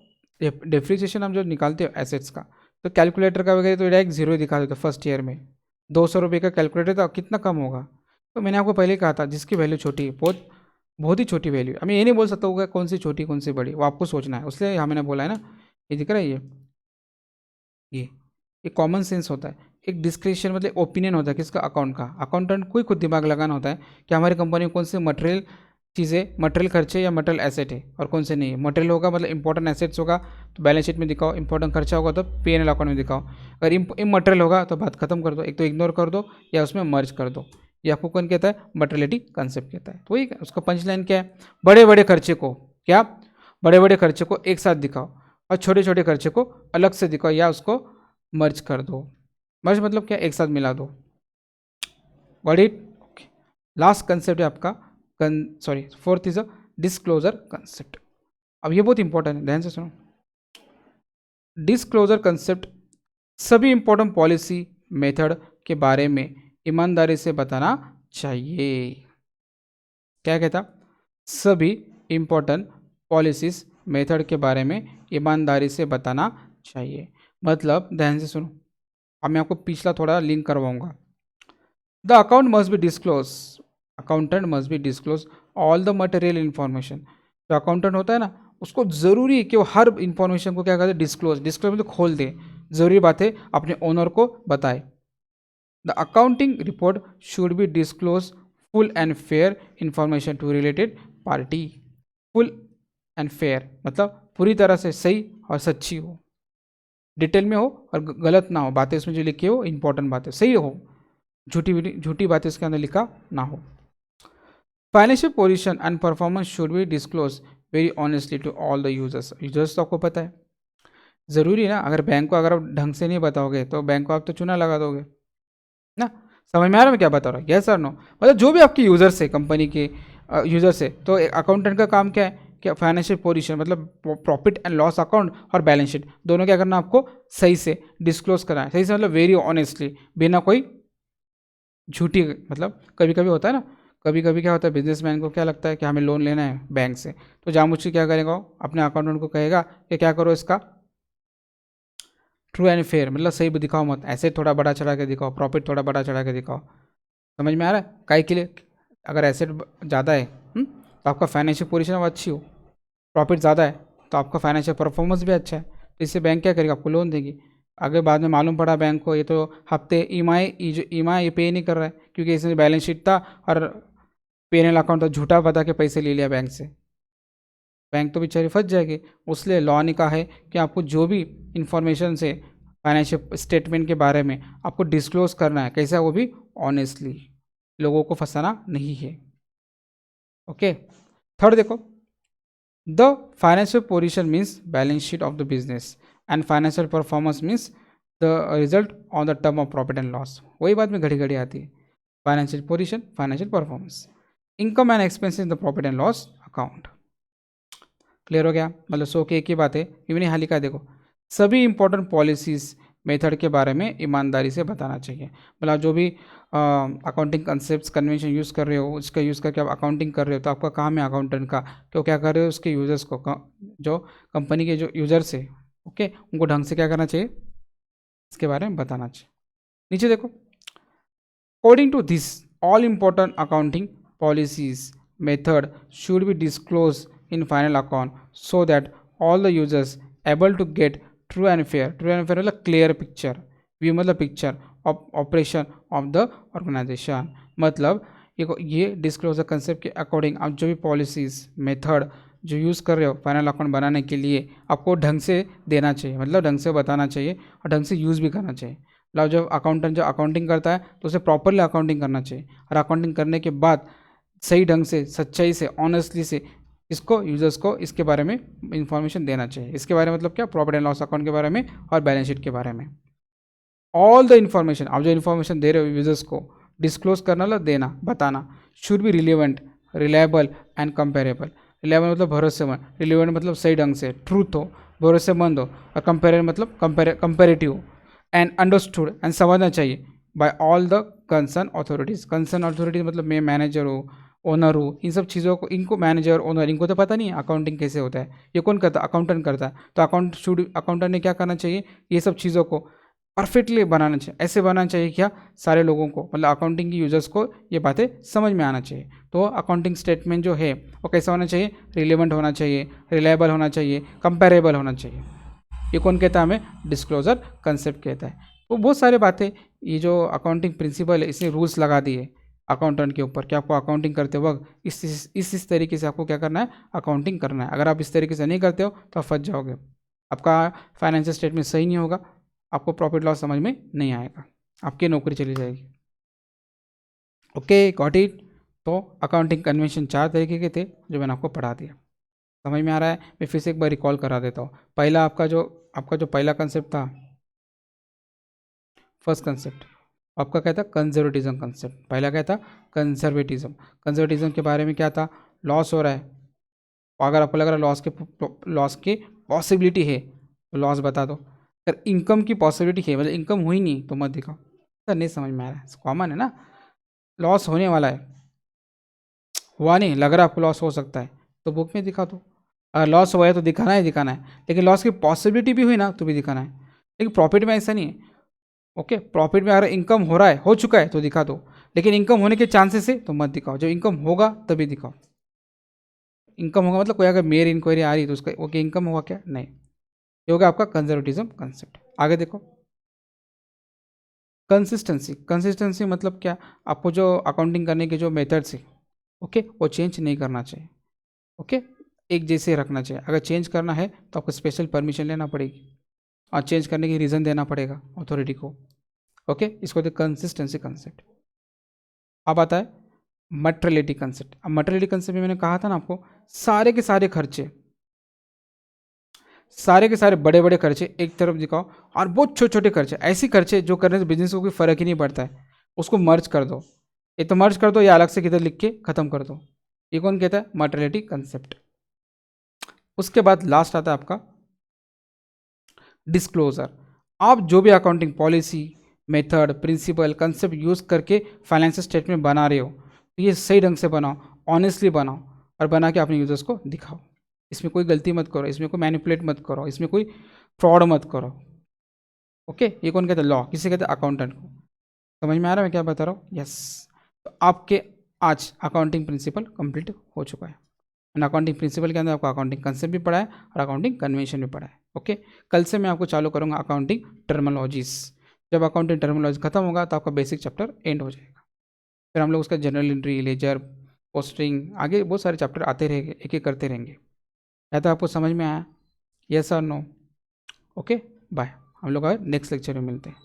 डेप्रिसिएशन हम जो निकालते हैं एसेट्स का, तो कैलकुलेटर का वगैरह तो डायरेक्ट जीरो ही दिखा देते फर्स्ट ईयर में। 200 रुपये का कैलकुलेटर था, कितना कम होगा? तो मैंने आपको पहले कहा था, जिसकी वैल्यू छोटी है, बहुत ही छोटी वैल्यू, मैं ये नहीं बोल सकता होगा कौन सी छोटी कौन सी बड़ी, वो आपको सोचना है। उसलिए मैंने बोला है ना, ये दिख रहा है, ये कॉमन सेंस होता है। एक डिस्क्रिप्शन मतलब ओपिनियन होता है, किसका? अकाउंट का। अकाउंटेंट को ही खुद दिमाग लगाना होता है कि हमारी कंपनी में कौन से मटेरियल चीज़ें, मटेरियल खर्चे या मटेरियल एसेट है और कौन से नहीं है। मटेरियल होगा मतलब इंपॉर्टेंट एसेट्स होगा तो बैलेंस शीट में दिखाओ, इंपॉर्टेंट खर्चा होगा तो P&L अकाउंट में दिखाओ। अगर इमटेरियल होगा तो बात खत्म कर दो, एक तो इग्नोर कर दो या उसमें मर्ज कर दो। ये आपको कौन कहता है? मटेरियलिटी कंसेप्ट कहता है। तो वही उसका पंच लाइन क्या है? बड़े बड़े खर्चे को क्या, बड़े बड़े खर्चे को एक साथ दिखाओ और छोटे छोटे खर्चे को अलग से दिखाओ, या उसको मर्ज कर दो। मर्ज मतलब क्या, एक साथ मिला दो। Got it. लास्ट कंसेप्ट है आपका fourth is a disclosure concept. अब ये बहुत इंपॉर्टेंट है, ध्यान से सुनो। डिस्क्लोजर कंसेप्ट सभी इंपॉर्टेंट पॉलिसी मेथड के बारे में ईमानदारी से बताना चाहिए। क्या कहता, सभी इंपॉर्टेंट पॉलिसीज मेथड के बारे में ईमानदारी से बताना चाहिए। मतलब ध्यान से सुनो, अब मैं आपको पिछला थोड़ा लिंक करवाऊंगा। The account must be disclose, accountant must be disclose all the material information. जो अकाउंटेंट होता है ना, उसको ज़रूरी है कि वो हर इंफॉर्मेशन को क्या करते, डिस्क्लोज। डिस्क्लोज मतलब खोल दे, ज़रूरी बातें अपने ओनर को बताए। The accounting report should be disclose full and fair information to related party. Full and fair मतलब पूरी तरह से सही और सच्ची हो, डिटेल में हो और गलत ना हो, बातें इसमें जो लिखी हो इंपॉर्टेंट बातें सही हो, झूठी बातें इसके अंदर लिखा ना हो। Financial position and performance should be disclose very honestly to all the users. Users तो आपको पता है, ज़रूरी है ना। अगर बैंक को अगर आप ढंग से नहीं बताओगे तो बैंक को आप तो चूना लगा दोगे ना। समझ में आ रहा है मैं क्या बता रहा हूँ, यस और नो। मतलब जो भी आपके यूजर्स है, कंपनी के यूजर्स है, तो अकाउंटेंट का काम क्या है कि फाइनेंशियल पोजीशन मतलब प्रॉफिट एंड लॉस अकाउंट और बैलेंस शीट दोनों क्या करना आपको सही से डिस्क्लोज करना है। सही से मतलब वेरी ऑनेस्टली, बिना कोई झूठी। मतलब कभी कभी होता है ना, कभी कभी क्या होता है, बिजनेसमैन को क्या लगता है कि हमें लोन लेना है बैंक से, तो जामुझ क्या करेगा, अपने अकाउंटेंट को कहेगा कि क्या करो इसका ट्रू एंड फेयर, मतलब सही भी दिखाओ मत, ऐसे थोड़ा बड़ा चढ़ा के दिखाओ, प्रॉफिट थोड़ा बड़ा चढ़ा के दिखाओ। समझ में आ रहा है, काहे के लिए, अगर एसेट ज़्यादा है तो आपका फाइनेंशियल पोजीशन अच्छी हो, प्रॉफिट ज़्यादा है तो आपका फाइनेंशियल परफॉर्मेंस भी अच्छा है, तो इससे बैंक क्या करेगा, आपको लोन देगी। अगर बाद में मालूम पड़ा बैंक को ये तो हफ्ते ई एम आई पे नहीं कर रहा है क्योंकि इसमें बैलेंस शीट था और पेनल अकाउंट था, झूठा बता के पैसे ले लिया बैंक से, बैंक तो बेचारी फंस जाएगी। उसलिए लॉ ने कहा है कि आपको जो भी इंफॉर्मेशन से फाइनेंशियल स्टेटमेंट के बारे में आपको डिस्क्लोज करना है, कैसा, वो भी ऑनेस्टली, लोगों को फंसाना नहीं है। ओके, थर्ड देखो, the financial position means balance sheet of the business and financial performance means the result on the term of profit and loss. वही बात में घड़ी घड़ी आती है, financial position, financial performance, income and expense in the profit and loss account. Clear हो गया, मतलब सो के एक ही बात है। इवन हाल ही का देखो, सभी इंपॉर्टेंट पॉलिसीज मेथड के बारे में ईमानदारी से बताना चाहिए। मतलब जो भी अकाउंटिंग कंसेप्ट कन्वेंशन यूज़ कर रहे हो, उसका यूज़ करके आप अकाउंटिंग कर रहे हो, तो आपका काम है अकाउंटेंट का कि वो क्या कर रहे हो, उसके यूजर्स को, जो कंपनी के जो यूजर्स है, ओके, उनको ढंग से क्या करना चाहिए, इसके बारे में बताना चाहिए। नीचे देखो, according to this all important accounting policies method should be disclose in final account so that all the users able to get true and fair मतलब clear picture, view मतलब picture of operation of the organization। मतलब ये disclosure concept के according आप जो भी policies method जो use कर रहे हो फाइनल अकाउंट बनाने के लिए, आपको ढंग से देना चाहिए, मतलब ढंग से बताना चाहिए और ढंग से यूज़ भी करना चाहिए। मतलब जब अकाउंटेंट जो अकाउंटिंग करता है तो उसे प्रॉपरली अकाउंटिंग करना चाहिए, और अकाउंटिंग करने के बाद सही ढंग से, सच्चाई से, ऑनेस्टली से इसको यूजर्स को इसके बारे में इंफॉर्मेशन देना चाहिए। इसके बारे में मतलब क्या, प्रॉफिट एंड लॉस अकाउंट के बारे में और बैलेंस शीट के बारे में, ऑल द इन्फॉर्मेशन आप जो इन्फॉर्मेशन दे रहे हो यूजर्स को डिस्क्लोज करना, मतलब देना, बताना, should be relevant, reliable and comparable. Reliable मतलब भरोसेमंद, रिलेवेंट मतलब सही ढंग से, ट्रूथ हो, भरोसेमंद हो, और कंपेरेबल मतलब कंपेरेटिव एंड अंडरस्टूड एंड समझना चाहिए by all the concern authorities. Concern authorities मतलब मैं मैनेजर हूँ, ओनर हूँ, इन सब चीज़ों को, इनको मैनेजर ओनर इनको तो पता नहीं है अकाउंटिंग कैसे होता है, ये कौन करता है, अकाउंटेंट करता है। तो अकाउंटेंट ने क्या करना चाहिए, ये सब चीज़ों को परफेक्टली बनाना चाहिए, ऐसे बनाना चाहिए क्या, सारे लोगों को, मतलब अकाउंटिंग की यूजर्स को ये बातें समझ में आना चाहिए। तो अकाउंटिंग स्टेटमेंट जो है वो कैसा होना चाहिए, रिलेवेंट होना चाहिए, रिलायबल होना चाहिए, कंपेरेबल होना चाहिए। ये कौन कहता है, हमें डिस्क्लोजर कंसेप्ट कहता है। तो बहुत सारे बातें, ये जो अकाउंटिंग प्रिंसिपल है इसने रूल्स लगा दिए अकाउंटेंट के ऊपर कि आपको अकाउंटिंग करते वक्त इस तरीके से आपको क्या करना है, अकाउंटिंग करना है। अगर आप इस तरीके से नहीं करते हो तो आप फंस जाओगे, आपका फाइनेंशियल स्टेटमेंट सही नहीं होगा, आपको प्रॉफिट लॉस समझ में नहीं आएगा, आपकी नौकरी चली जाएगी। Okay, got it. तो अकाउंटिंग कन्वेंशन 4 तरीके के थे जो मैंने आपको पढ़ा दिया, समझ में आ रहा है। मैं फिर से एक बार रिकॉल करा देता हूँ। पहला आपका जो पहला कंसेप्ट था फर्स्ट कंसेप्ट आपका क्या था, कंजर्वेटिज्म कंसेप्ट। पहला क्या था, कंजर्वेटिज्म। कंजर्वेटिज्म के बारे में क्या था, लॉस हो रहा है, अगर आपको लग रहा है लॉस की पॉसिबिलिटी है तो लॉस बता दो। अगर इनकम की पॉसिबिलिटी है, मतलब इनकम हुई नहीं तो मत दिखाओ। सर नहीं समझ में आ रहा है, कॉमन है ना, लॉस होने वाला है, हुआ नहीं, लग रहा है आपको लॉस हो सकता है तो बुक में दिखा दो। अगर लॉस हुआ है तो दिखाना है, दिखाना है, लेकिन लॉस की पॉसिबिलिटी भी हुई ना तो भी दिखाना है। लेकिन प्रॉफिट में ऐसा नहीं है। ओके, प्रॉफिट में अगर इनकम हो रहा है, हो चुका है तो दिखा दो, लेकिन इनकम होने के चांसेस है तो मत दिखाओ। जब इनकम होगा तभी दिखाओ। इनकम होगा मतलब कोई अगर मेयर इंक्वायरी आ रही तो उसका ओके इनकम होगा क्या, नहीं। ये होगा आपका कंजर्वेटिज्म कंसेप्ट। आगे देखो, कंसिस्टेंसी। कंसिस्टेंसी मतलब क्या, आपको जो अकाउंटिंग करने के जो मेथड्स है ओके वो चेंज नहीं करना चाहिए। ओके, एक जैसे रखना चाहिए। अगर चेंज करना है तो आपको स्पेशल परमिशन लेना पड़ेगी और चेंज करने की रीज़न देना पड़ेगा अथॉरिटी को। ओके, इसको तो कंसिस्टेंसी कंसेप्ट। अब आता है मटेरियलिटी कंसेप्ट। अब मटेरियलिटी कंसेप्ट में मैंने कहा था ना आपको, सारे के सारे खर्चे, सारे के सारे बड़े बड़े खर्चे एक तरफ दिखाओ और बहुत छोटे छोटे खर्चे, ऐसी खर्चे जो करने से बिजनेस को कोई फर्क ही नहीं पड़ता है, उसको मर्ज कर दो। ये तो मर्ज कर दो या अलग से किधर लिख के खत्म कर दो। ये कौन कहता है, मटेरियलिटी कंसेप्ट। उसके बाद लास्ट आता है आपका डिस्क्लोजर। आप जो भी accounting policy, method, principle, concept use करके फाइनेंशियल स्टेटमेंट बना रहे हो तो ये सही ढंग से बनाओ, ऑनेस्टली बनाओ और बना के अपने यूजर्स को दिखाओ। इसमें कोई गलती मत करो, इसमें कोई मैनिपुलेट मत करो, इसमें कोई फ्रॉड मत करो। ओके, ये कौन कहता है, लॉ। किसे कहते हैं, अकाउंटेंट को। समझ में आ रहा है मैं क्या बता रहा हूँ, यस। तो आपके आज अकाउंटिंग प्रिंसिपल कंप्लीट हो चुका है। अकाउंटिंग प्रिंसिपल के अंदर आपको अकाउंटिंग कंसेप्ट भी पढ़ा है और अकाउंटिंग कन्वेंशन भी पढ़ा है। ओके, कल से मैं आपको चालू करूँगा अकाउंटिंग टर्मिनोलॉजीज। जब अकाउंटिंग टर्मिनोलॉजी खत्म होगा तो आपका बेसिक चैप्टर एंड हो जाएगा। फिर हम लोग उसका जनरल एंट्री, लेजर, पोस्टिंग, आगे बहुत सारे चैप्टर आते रहेंगे, एक एक करते रहेंगे। या तो आपको समझ में आया, यस और नो। Okay, bye. हम लोग नेक्स्ट लेक्चर में मिलते हैं।